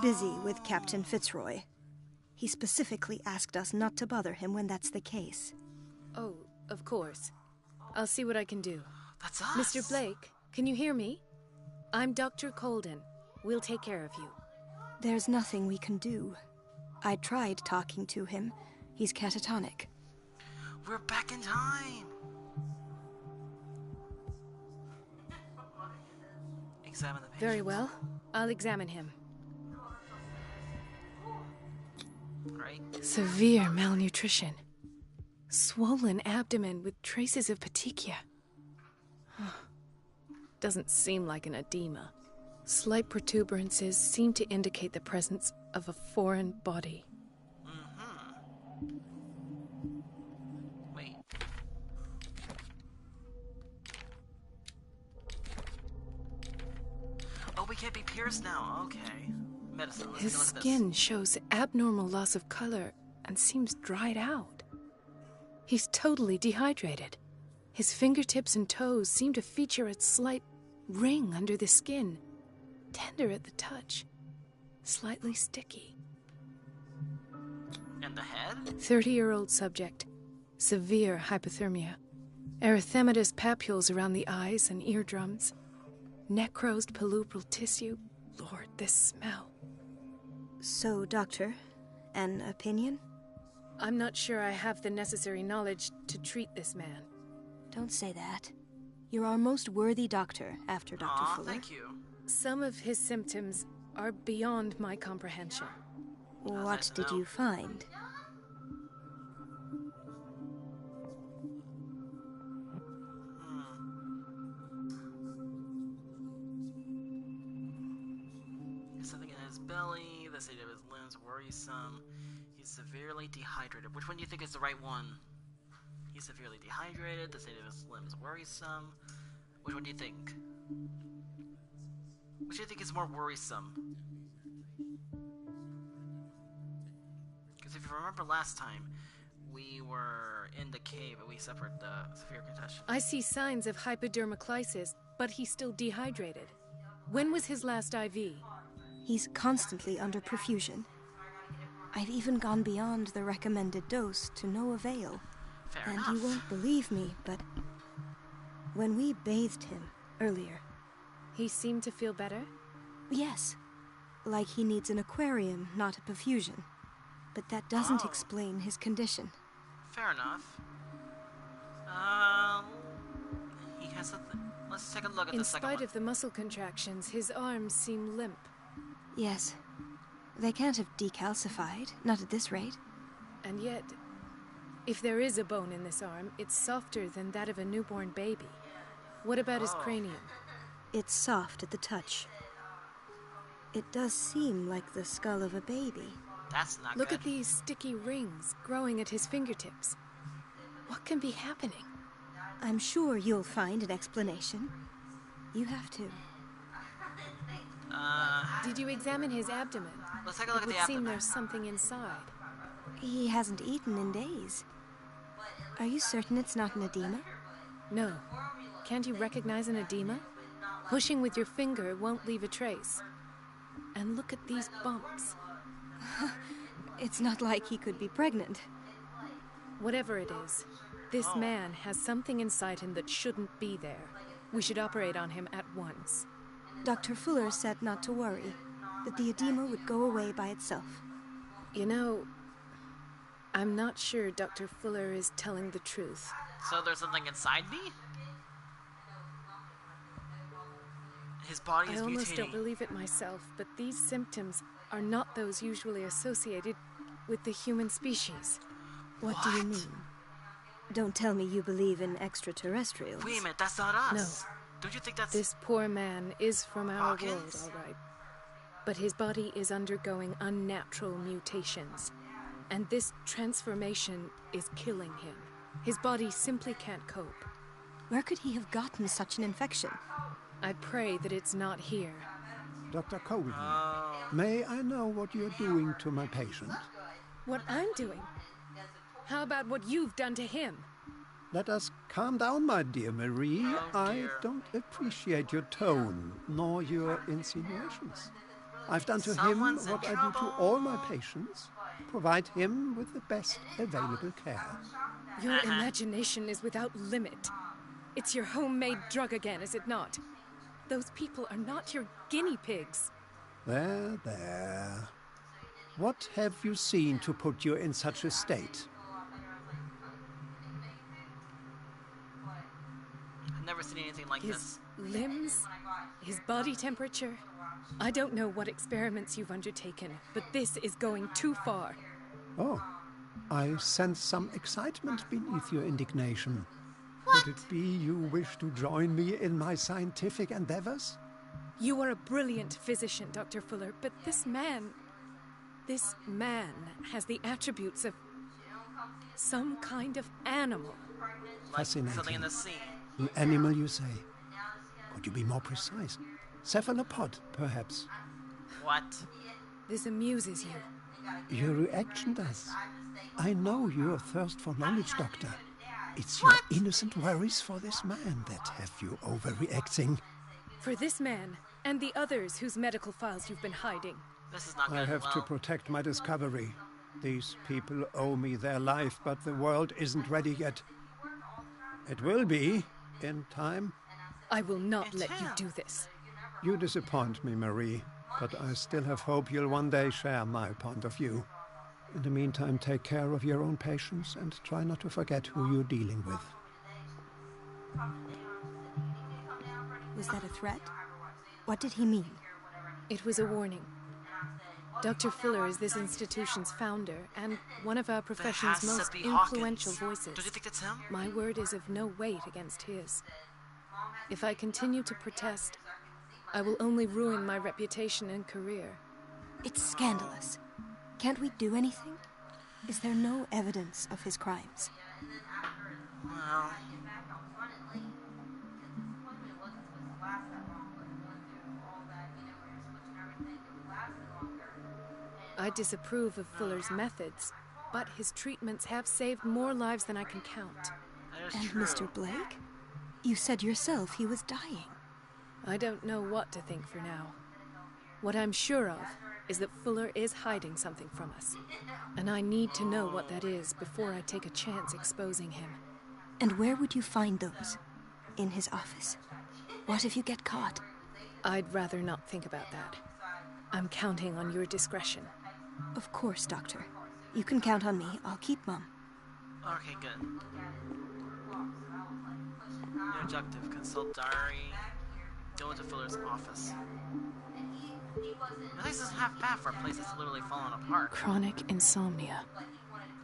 busy with Captain Fitzroy. He specifically asked us not to bother him when that's the case. Oh, of course. I'll see what I can do. That's us! Mr. Blake, can you hear me? I'm Dr. Colden. We'll take care of you. There's nothing we can do. I tried talking to him. He's catatonic. We're back in time! Examine the patient. Very well. I'll examine him. Right? Severe malnutrition. Swollen abdomen with traces of petechia. Doesn't seem like an edema. Slight protuberances seem to indicate the presence of a foreign body. Wait. Oh, we can't be pierced now. Okay. Medicine. Let's His take a look at skin shows abnormal loss of color and seems dried out. He's totally dehydrated. His fingertips and toes seem to feature a slight ring under the skin, tender at the touch, slightly sticky. And the head? 30-year-old subject, severe hypothermia, erythematous papules around the eyes and eardrums, necrosed palpebral tissue. Lord, this smell. So, Doctor, an opinion? I'm not sure I have the necessary knowledge to treat this man. Don't say that. You're our most worthy doctor after Dr. Aw, Fuller. thank you. Some of his symptoms are beyond my comprehension. What nice to did know. you find? Something in his belly. The state of his limbs worrisome. He's severely dehydrated. Which one do you think is the right one? He's severely dehydrated. The state of his limbs worrisome. Which one do you think? Which do you think is more worrisome? Because if you remember last time, we were in the cave and we suffered the severe concussion. I see signs of hypodermoclysis, but he's still dehydrated. When was his last IV? He's constantly under perfusion. I've even gone beyond the recommended dose to no avail. Fair And enough. you won't believe me, but when we bathed him earlier, He seemed to feel better? yes, like he needs an aquarium, not a perfusion. But that doesn't Oh. explain his condition. Fair enough. He has a... Let's take a look at In the second spite one. of the muscle contractions, his arms seem limp. Yes, they can't have decalcified, not at this rate. And yet, if there is a bone in this arm, it's softer than that of a newborn baby. What about his cranium? It's soft at the touch. It does seem like the skull of a baby. That's not Look good. at these sticky rings growing at his fingertips. What can be happening? I'm sure you'll find an explanation. You have to. Did you examine his abdomen? Let's take a look It at would the seem abdomen. there's something inside. He hasn't eaten in days. Are you certain it's not an edema? No. Can't you recognize an edema? Pushing with your finger won't leave a trace. And look at these bumps. It's not like he could be pregnant. Whatever it is, this man has something inside him that shouldn't be there. We should operate on him at once. Dr. Fuller said not to worry, that the edema would go away by itself. You know, I'm not sure Dr. Fuller is telling the truth. So there's something inside me? His body I is almost mutating. don't believe it myself, but these symptoms are not those usually associated with the human species. What do you mean? Don't tell me you believe in extraterrestrials. Wait a minute, that's not us. No. Don't you think that's... This poor man is from our world, Hawkins? all right. But his body is undergoing unnatural mutations. And this transformation is killing him. His body simply can't cope. Where could he have gotten such an infection? I pray that it's not here. Dr. Colden, may I know what you're doing to my patient? What I'm doing? How about what you've done to him? Let us calm down, my dear Marie. I don't appreciate your tone, nor your insinuations. I've done to Someone's him what in I do to trouble. all my patients. Provide him with the best available care. Your imagination is without limit. It's your homemade drug again, is it not? Those people are not your guinea pigs. There, there. What have you seen to put you in such a state? I've never seen anything like His this. limbs, his body temperature. I don't know what experiments you've undertaken, but this is going too far. Oh, I sense some excitement beneath your indignation. Could it be you wish to join me in my scientific endeavors? You are a brilliant physician, Dr. Fuller, but this man has the attributes of some kind of animal. Like Fascinating. something in the sea. An animal, you say? Could you be more precise? Cephalopod, perhaps. What? This amuses you. Your reaction does. I know your thirst for knowledge, Doctor. It's your innocent worries for this man that have you overreacting. For this man, and the others whose medical files you've been hiding. This is not good. I have to protect my discovery. These people owe me their life, but the world isn't ready yet. It will be, in time. I will not let you do this. You disappoint me, Marie, but I still have hope you'll one day share my point of view. In the meantime, take care of your own patients and try not to forget who you're dealing with. Was that a threat? What did he mean? It was a warning. Dr. Fuller is this institution's founder and one of our profession's has to most be influential Hawkins. voices. Don't you think that's him? My word is of no weight against his. If I continue to protest, I will only ruin my reputation and career. It's scandalous. Can't we do anything? Is there no evidence of his crimes? Well, I disapprove of Fuller's methods, but his treatments have saved more lives than I can count. that is And true. Mr. Blake? You said yourself he was dying. I don't know what to think for now. What I'm sure of is that Fuller is hiding something from us, and I need to know what that is before I take a chance exposing him. And where would you find those? In his office? What if you get caught? I'd rather not think about that. I'm counting on your discretion. Of course, Doctor. You can count on me. I'll keep mum. Okay, good. New objective, consult diary, go into Fuller's office. At least it's half bad for a place that's literally falling apart. Chronic insomnia.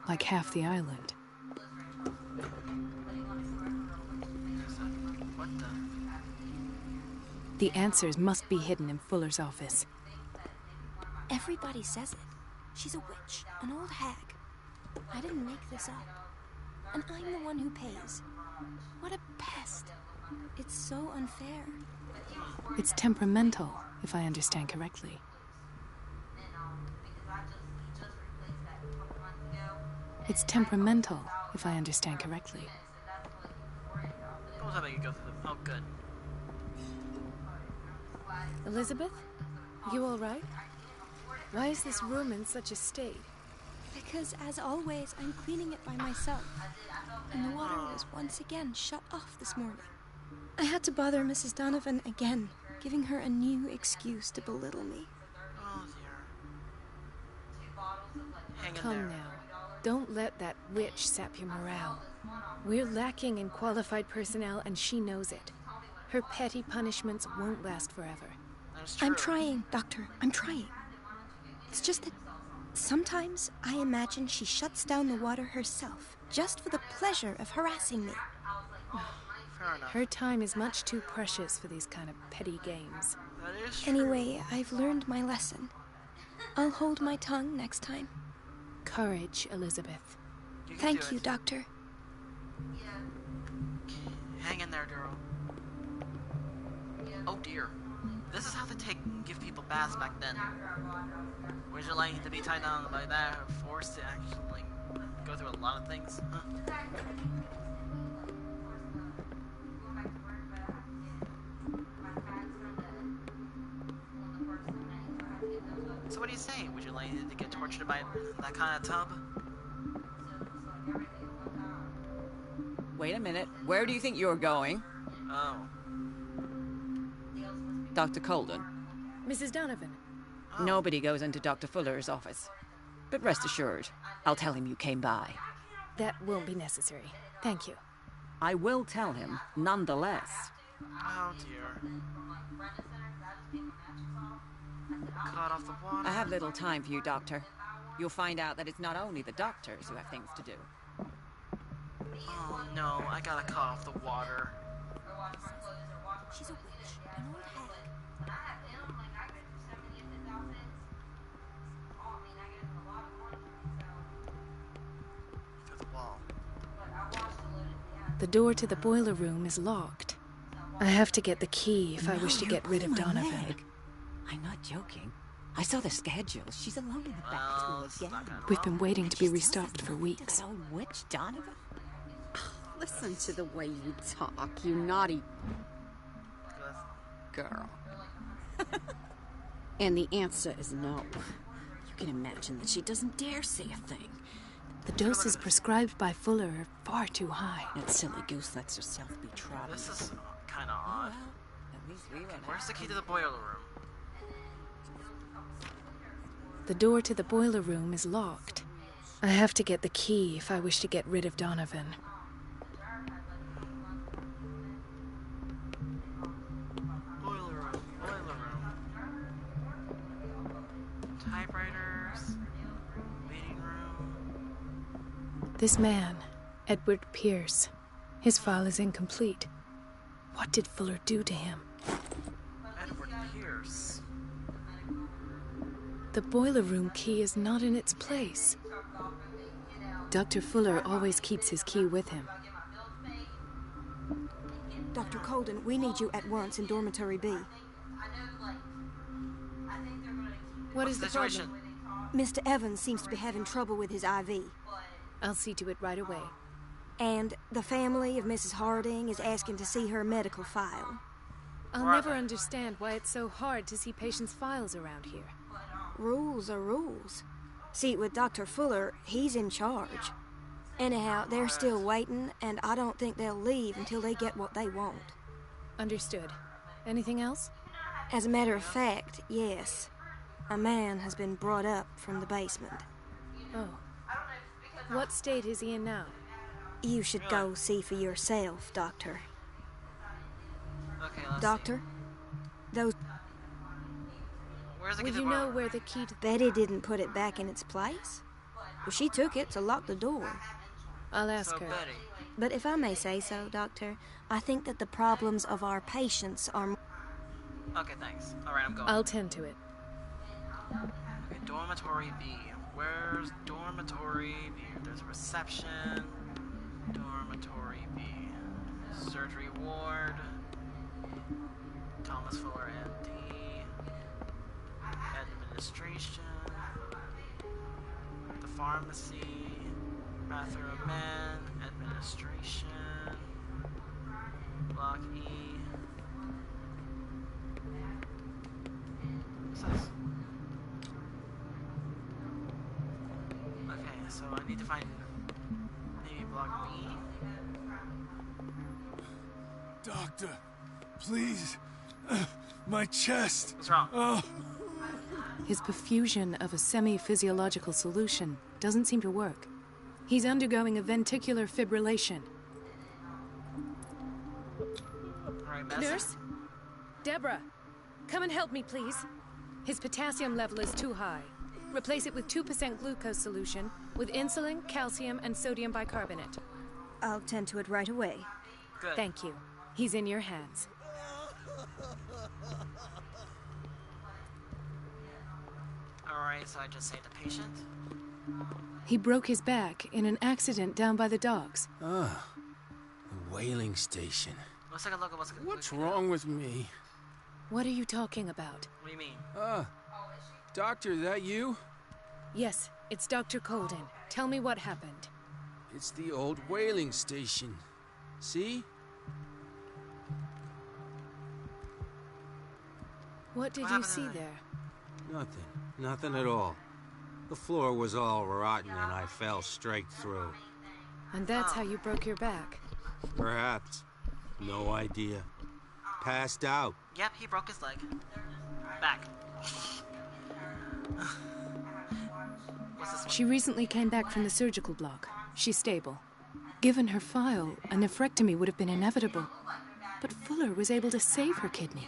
Like half the island. What the? The answers must be hidden in Fuller's office. Everybody says it. She's a witch, an old hag. I didn't make this up. And I'm the one who pays. What a pest. It's so unfair. It's temperamental, if I understand correctly. It's temperamental, if I understand correctly. What was that make you go through the... Oh, good. Elizabeth? You all right? Why is this room in such a state? Because, as always, I'm cleaning it by myself. And the water was once again shut off this morning. I had to bother Mrs. Donovan again, giving her a new excuse to belittle me. Oh, dear. Hang in Come there. now. Don't let that witch sap your morale. We're lacking in qualified personnel, and she knows it. Her petty punishments won't last forever. That's true. I'm trying, Doctor. I'm trying. It's just that sometimes I imagine she shuts down the water herself, just for the pleasure of harassing me. Fair enough. Her time is much too precious for these kind of petty games. That is true. Anyway, I've learned my lesson. I'll hold my tongue next time. Courage, Elizabeth. You can Thank do you, it. Doctor. Hang in there, girl. Oh dear. This is how they give people baths back then. Would you like to be tied down by that or forced to actually go through a lot of things? Huh? So what do you say? Would you like to get tortured by that kind of tub? Wait a minute. Where do you think you're going? Oh. Dr. Colden. Mrs. Donovan. Oh. Nobody goes into Dr. Fuller's office. But rest assured, I'll tell him you came by. That won't be necessary. Thank you. I will tell him, nonetheless. Oh dear. Cut off the water. I have little time for you, Doctor. You'll find out that it's not only the doctors who have things to do. Oh no, I gotta cut off the water. She's a witch, an old hag. Through the wall. The door to the boiler room is locked. I have to get the key if I wish to get rid of Donovan. I'm not joking. I saw the schedule. She's alone in the Well, bathroom this is again. not gonna We've been waiting to be Still restocked isn't for listening to weeks. that old witch, Donovan? Listen to the way you talk, you naughty Good. girl. And the answer is no. You can imagine that she doesn't dare say a thing. The doses prescribed by Fuller are far too high. That silly goose lets herself be trodden. This is kind of Oh, odd. well, at least we went Where's the out. key to the boiler room? The door to the boiler room is locked. I have to get the key if I wish to get rid of Donovan. Boiler room. Boiler room. Typewriters. Meeting room. This man, Edward Pierce, his file is incomplete. What did Fuller do to him? Edward Pierce. The boiler room key is not in its place. Dr. Fuller always keeps his key with him. Dr. Colden, we need you at once in dormitory B. What What's is the situation? problem? Mr. Evans seems to be having trouble with his IV. I'll see to it right away. And the family of Mrs. Harding is asking to see her medical file. I'll Right. never understand why it's so hard to see patients' files around here. Rules are rules. See, with Dr. Fuller, he's in charge. Anyhow, they're still waiting, and I don't think they'll leave until they get what they want. Understood. Anything else? As a matter of fact, yes. A man has been brought up from the basement. Oh. What state is he in now? You should go see for yourself, Doctor. Okay, let's Doctor, those see. Where's the key Will to the you know boiler? where the key to... Betty didn't put it back in its place. Well, she took it to lock the door. I'll ask So her. Betty. But if I may say so, Doctor, I think that the problems of our patients are... Okay, thanks. Alright, I'm going. I'll tend to it. Okay, dormitory B. Where's dormitory B? There's a reception. Dormitory B. Surgery ward. Thomas Fuller, MD. Administration. The pharmacy. Bathroom men. Administration. Block E. What's this? Okay, so I need to find maybe block B. Doctor, please. My chest. What's wrong? Oh, His perfusion of a semi-physiological solution doesn't seem to work. He's undergoing a ventricular fibrillation. Alright, medicine. Nurse? Deborah, come and help me, please. His potassium level is too high. Replace it with 2% glucose solution with insulin, calcium, and sodium bicarbonate. I'll tend to it right away. Good. Thank you. He's in your hands. Alright, so I just say the patient. He broke his back in an accident down by the docks. whaling station. Let's take a look at What's wrong with me? What are you talking about? What do you mean? Doctor, that you? Yes, it's Dr. Colden. Tell me what happened. It's the old whaling station. See? What did you see there? Nothing. Nothing at all. The floor was all rotten and I fell straight through. And that's how you broke your back? Perhaps. No idea. Passed out. Yep, he broke his leg. Back. What's this one? She recently came back from the surgical block. She's stable. Given her file, a nephrectomy would have been inevitable. But Fuller was able to save her kidney.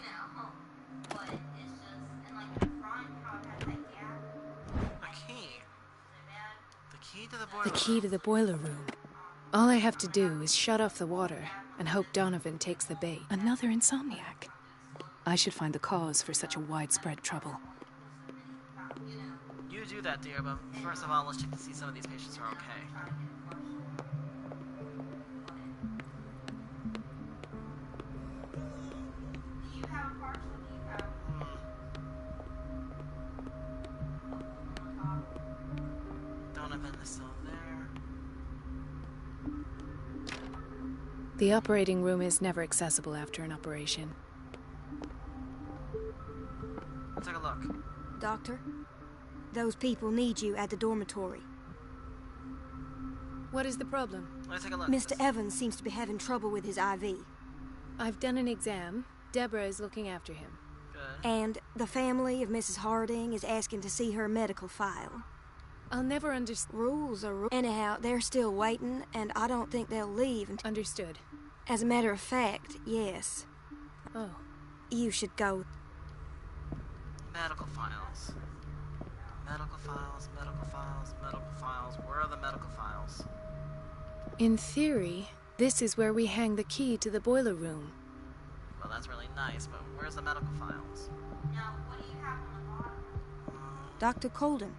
The key to the boiler room. All I have to do is shut off the water and hope Donovan takes the bait. Another insomniac. I should find the cause for such a widespread trouble. You do that, dear, but first of all, let's check to see some of these patients are okay. Donovan is still there. The operating room is never accessible after an operation. Let's take a look. Doctor, those people need you at the dormitory. What is the problem? Let's take a look. Mr. Evans seems to be having trouble with his IV. I've done an exam. Deborah is looking after him. Good. And the family of Mrs. Harding is asking to see her medical file. I'll never understand. Rules are rules. Anyhow, they're still waiting, and I don't think they'll leave until... Understood. As a matter of fact, yes. Oh. You should go. Medical files. Medical files, medical files, medical files. Where are the medical files? In theory, this is where we hang the key to the boiler room. Well, that's really nice, but where's the medical files? Now, what do you have on the bottom? Dr. Colden,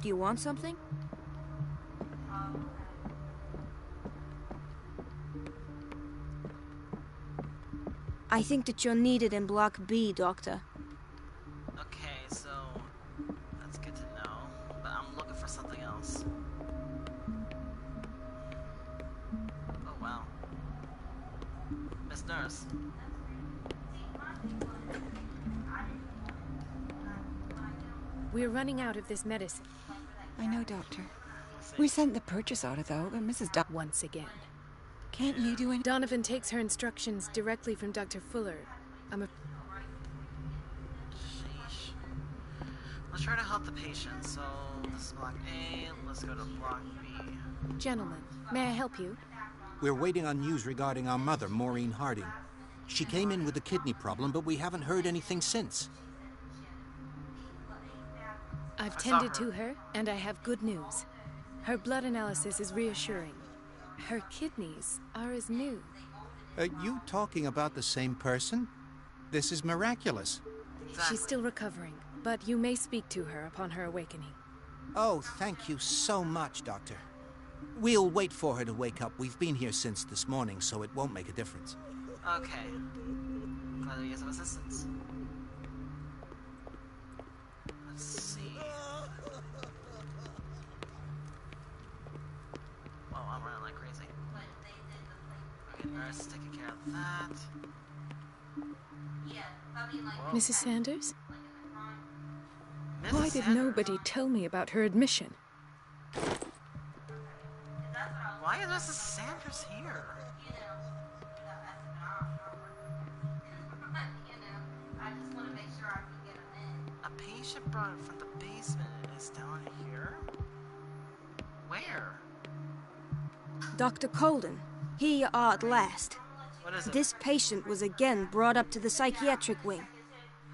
do you want something? I think that you're needed in Block B, Doctor. Okay, so that's good to know, but I'm looking for something else. Oh, wow. Miss Nurse. We're running out of this medicine. I know, Doctor. We sent the purchase order, though, but Mrs. Once again. Can't you do anything? Donovan takes her instructions directly from Dr. Fuller. Sheesh. Let's try to help the patient. So, this is Block A. Let's go to Block B. Gentlemen, may I help you? We're waiting on news regarding our mother, Maureen Harding. She came in with a kidney problem, but we haven't heard anything since. I've tended to her, and I have good news. Her blood analysis is reassuring. Her kidneys are as new. Are you talking about the same person? This is miraculous. She's still recovering, but you may speak to her upon her awakening. Oh, thank you so much, Doctor. We'll wait for her to wake up. We've been here since this morning, so it won't make a difference. Okay. Glad we get some assistance. Let's see. Whoa, I'm running like crazy. Okay, nurse taking care of that. Whoa. Mrs. Sanders? Mrs. Why did Sanders? nobody tell me about her admission? Why is Mrs. Sanders here? A patient brought from the basement is down here? Where? Dr. Colden, here you are at last. What is it? This patient was again brought up to the psychiatric wing.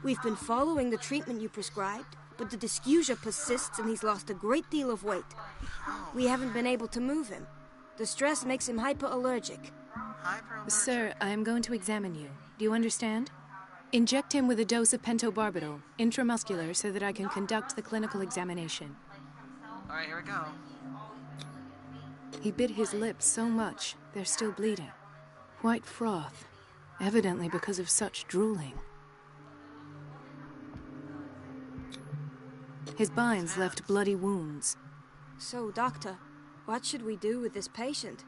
We've been following the treatment you prescribed, but the dysgeusia persists and he's lost a great deal of weight. We haven't been able to move him. The stress makes him hyperallergic. Sir, I am going to examine you. Do you understand? Inject him with a dose of pentobarbital, intramuscular, so that I can conduct the clinical examination. Alright, here we go. He bit his lips so much, they're still bleeding. White froth, evidently because of such drooling. His binds left bloody wounds. So, Doctor, what should we do with this patient?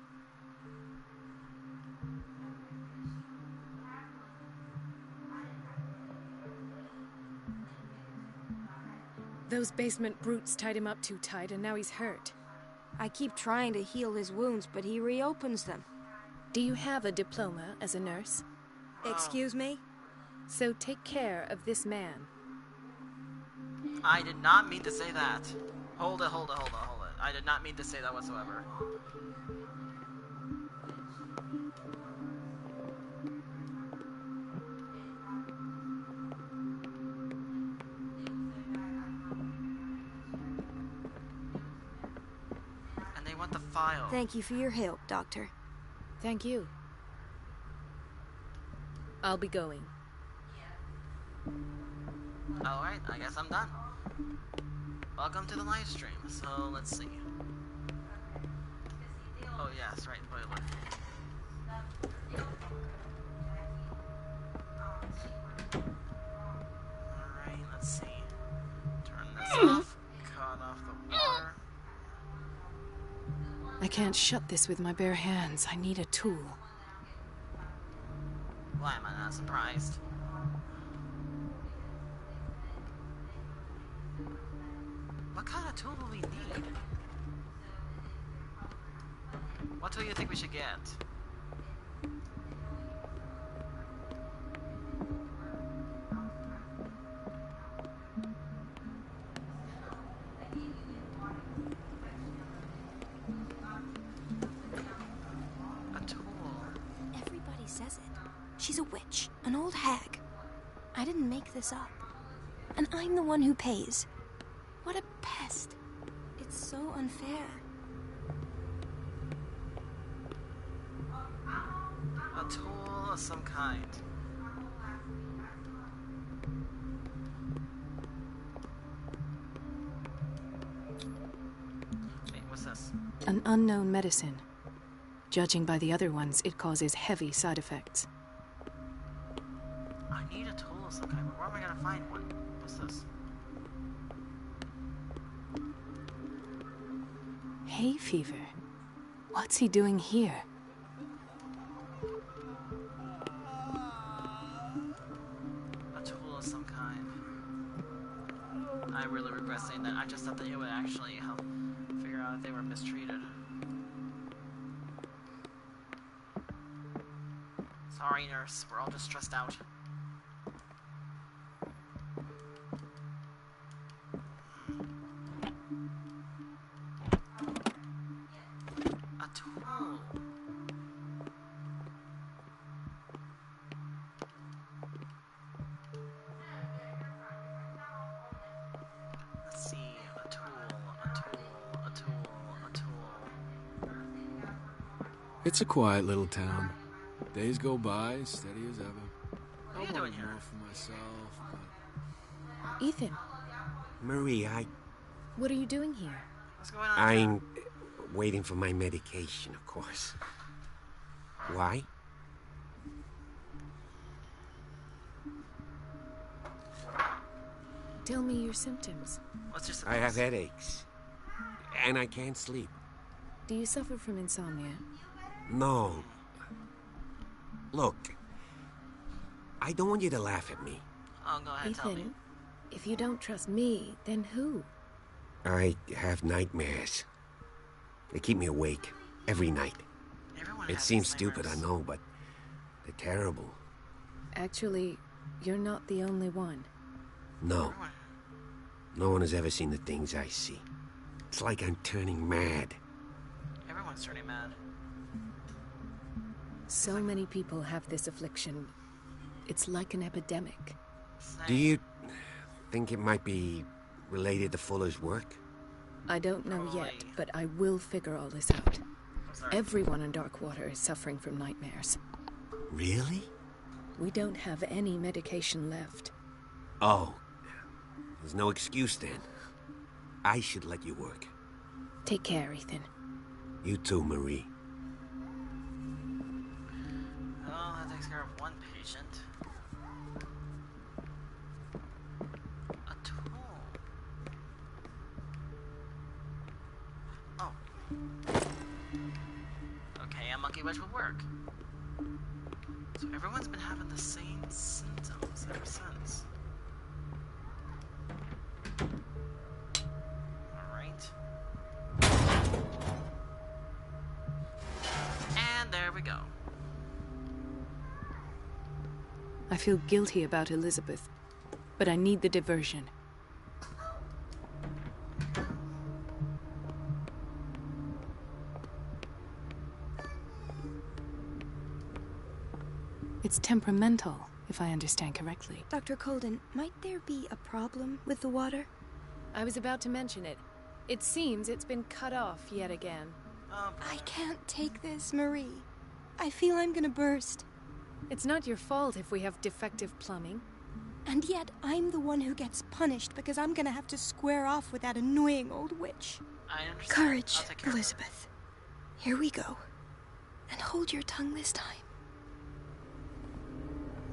Those basement brutes tied him up too tight, and now he's hurt. I keep trying to heal his wounds, but he reopens them. Do you have a diploma as a nurse? Excuse me? So take care of this man. I did not mean to say that. Hold it. I did not mean to say that whatsoever. And they want the file. Thank you for your help, Doctor. Thank you. I'll be going. Alright, I guess I'm done. Welcome to the live stream. So, let's see. Oh, yes, right, boiler. Alright, let's see. Turn this off. Cut off the water. I can't shut this with my bare hands. I need a tool. Why am I not surprised? What kind of tool do we need? What tool do you think we should get? A tool. Everybody says it. She's a witch, an old hag. I didn't make this up. And I'm the one who pays. What a pest. It's so unfair. A tool of some kind. Wait, what's this? An unknown medicine. Judging by the other ones, it causes heavy side effects. I need a tool of some kind, but where am I gonna find one? What's this? Hay fever. What's he doing here? A tool of some kind. I really regret saying that. I just thought that it would actually help figure out if they were mistreated. Sorry, nurse. We're all just stressed out. A tool. Let's see. A tool. It's a quiet little town. Days go by, steady as ever. What are you I doing wanted here? more for myself, but... Ethan, Marie, what are you doing here? What's going on? I'm waiting for my medication, of course. Why? Tell me your symptoms. What's your I have headaches. And I can't sleep. Do you suffer from insomnia? No. Look, I don't want you to laugh at me. Oh, go ahead, tell me. Ethan, if you don't trust me, then who? I have nightmares. They keep me awake every night. Everyone It has seems these stupid, I nightmares. know, but they're terrible. Actually, you're not the only one. No. No one has ever seen the things I see. It's like I'm turning mad. Everyone's turning mad. So many people have this affliction. It's like an epidemic. Do you think it might be related to Fuller's work? I don't know yet, but I will figure all this out. Everyone in Darkwater is suffering from nightmares. Really? We don't have any medication left. Oh. There's no excuse then. I should let you work. Take care, Ethan. You too, Marie. Well, that takes care of one patient. A tool. Oh. Okay, a monkey wedge will work. So everyone's been having the same symptoms ever since. Alright. And there we go. I feel guilty about Elizabeth, but I need the diversion. It's temperamental, if I understand correctly. Dr. Colden, might there be a problem with the water? I was about to mention it. It seems it's been cut off yet again. I can't take this, Marie. I feel I'm gonna burst. It's not your fault if we have defective plumbing. And yet, I'm the one who gets punished because I'm gonna have to square off with that annoying old witch. I understand. Courage, I'll take care of Elizabeth. Here we go. And hold your tongue this time.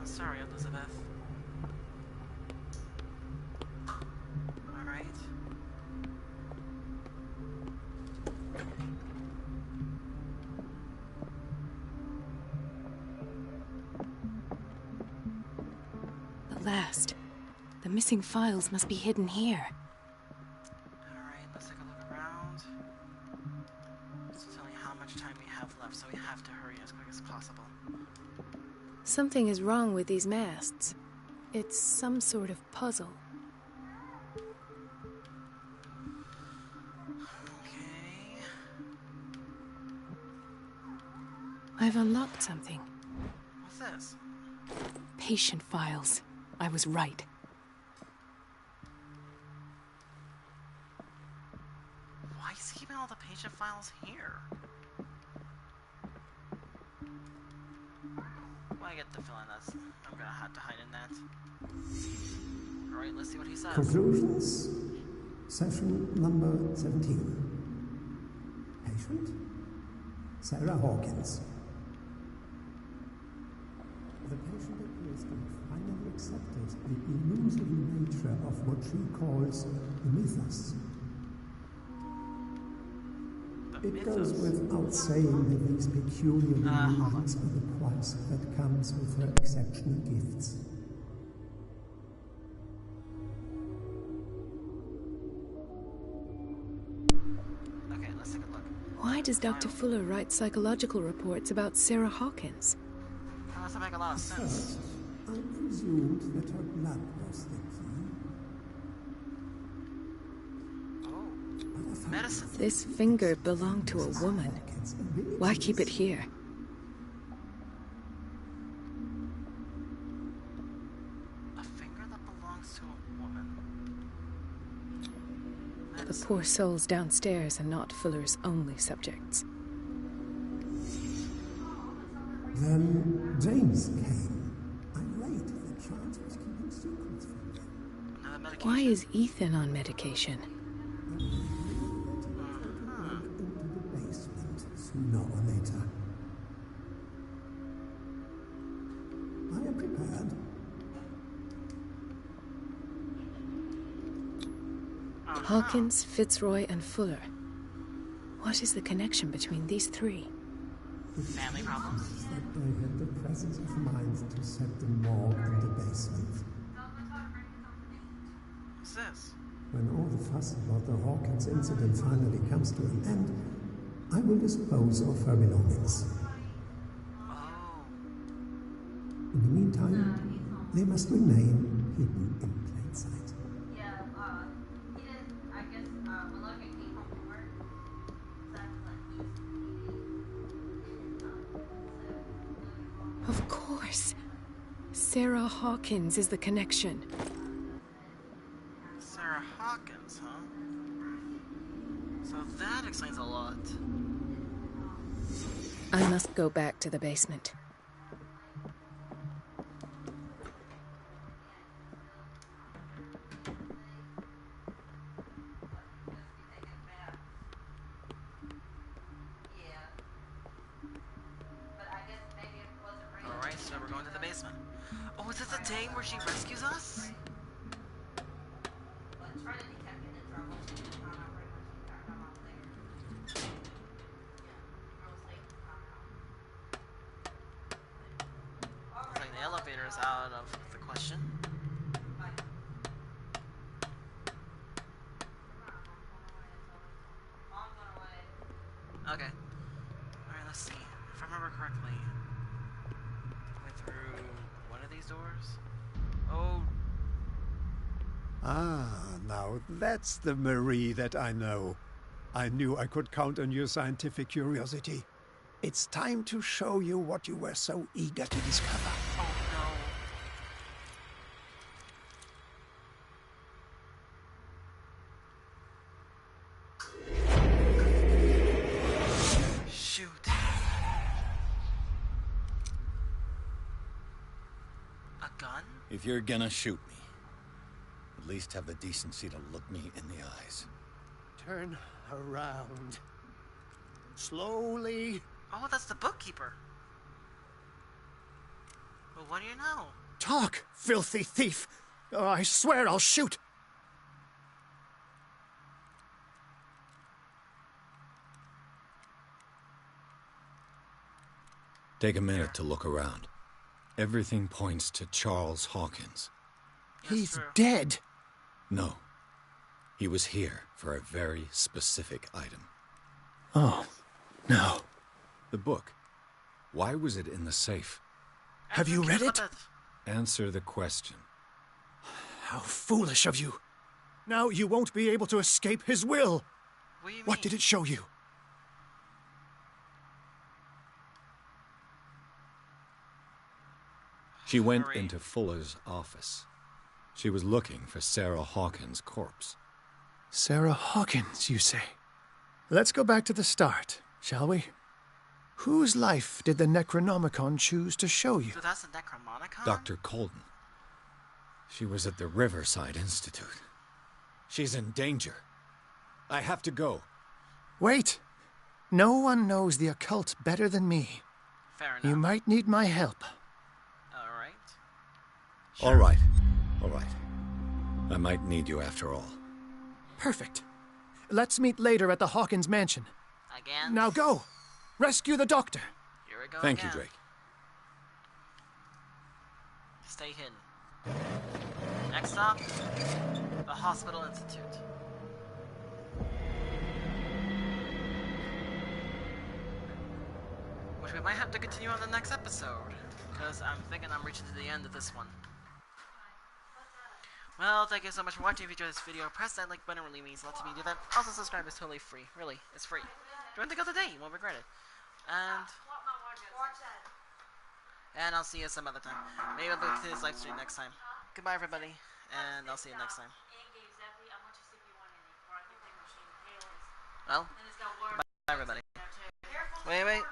Oh, sorry, Elizabeth. Alright. The last. The missing files must be hidden here. Alright, let's take a look around. This will tell you how much time we have left, so we have to hurry as quick as possible. Something is wrong with these masts. It's some sort of puzzle. Okay. I've unlocked something. What's this? Patient files. I was right. Why is he keeping all the patient files here? Well, I get the feeling that's I'm gonna have to hide in that. Alright, let's see what he says. Conclusions. Session number 17. Patient? Sarah Hawkins. The patient appears to have finally accepted the illusory nature of what she calls the mythos. It goes without saying that these peculiar illusions are the price that comes with her exceptional gifts. Okay, let's take a look. Why does Dr. Fuller write psychological reports about Sarah Hawkins? That doesn't make a lot of sense. I presumed that her blood was the key. Medicine. This finger belonged to a woman. Why keep it here? A finger that belongs to a woman. The poor souls downstairs are not Fuller's only subjects. Then James came. Irate that Charles was keeping secrets from him. Why is Ethan on medication? Into the basement sooner or later. I am prepared. Hawkins, Fitzroy, and Fuller. What is the connection between these three? Family problems? That they had the presence of mind to set the morgue in the basement. What's this? When all the fuss about the Hawkins incident finally comes to an end, I will dispose of her belongings. In the meantime, they must remain hidden in plain sight. Of course. Sarah Hawkins is the connection. Sarah Hawkins, huh? So that explains a lot. I must go back to the basement. going to the basement. Oh, is it the dame where she rescues us? Looks like the elevator is out of the question. Okay. Alright, let's see. If I remember correctly, went through one of these doors. Oh. Ah, now that's the Marie that I know. I knew I could count on your scientific curiosity. It's time to show you what you were so eager to discover. Oh no. Shoot. A gun? If you're gonna shoot me, at least have the decency to look me in the eyes. Turn around. Slowly. Oh, that's the bookkeeper. Well, what do you know? Talk, filthy thief! Oh, I swear I'll shoot! Take a minute to look around. Everything points to Charles Hawkins. He's dead! No. He was here for a very specific item. Oh, no. The book. Why was it in the safe? Have you read it? Answer the question. How foolish of you. Now you won't be able to escape his will. What do you What mean? did it show you? She went into Fuller's office. She was looking for Sarah Hawkins' corpse. Sarah Hawkins, you say? Let's go back to the start, shall we? Whose life did the Necronomicon choose to show you? So that's the Necronomicon? Dr. Colden. She was at the Riverside Institute. She's in danger. I have to go. Wait. No one knows the occult better than me. Fair enough. You might need my help. Alright. All right. All right. I might need you after all. Perfect. Let's meet later at the Hawkins mansion. Again? Now go! Rescue the doctor! Here we go. Thank again. you, Drake. Stay hidden. Next stop, the Hospital Institute. Which we might have to continue on the next episode, because I'm thinking I'm reaching to the end of this one. Well, thank you so much for watching. If you enjoyed this video, press that like button, really means a lot to me. Do that. Also, subscribe is totally free. Really, it's free. Join the go today, you won't regret it. And I'll see you some other time. Maybe I'll do this live stream next time. Goodbye, everybody, and I'll see you next time. Well, bye, everybody. Wait.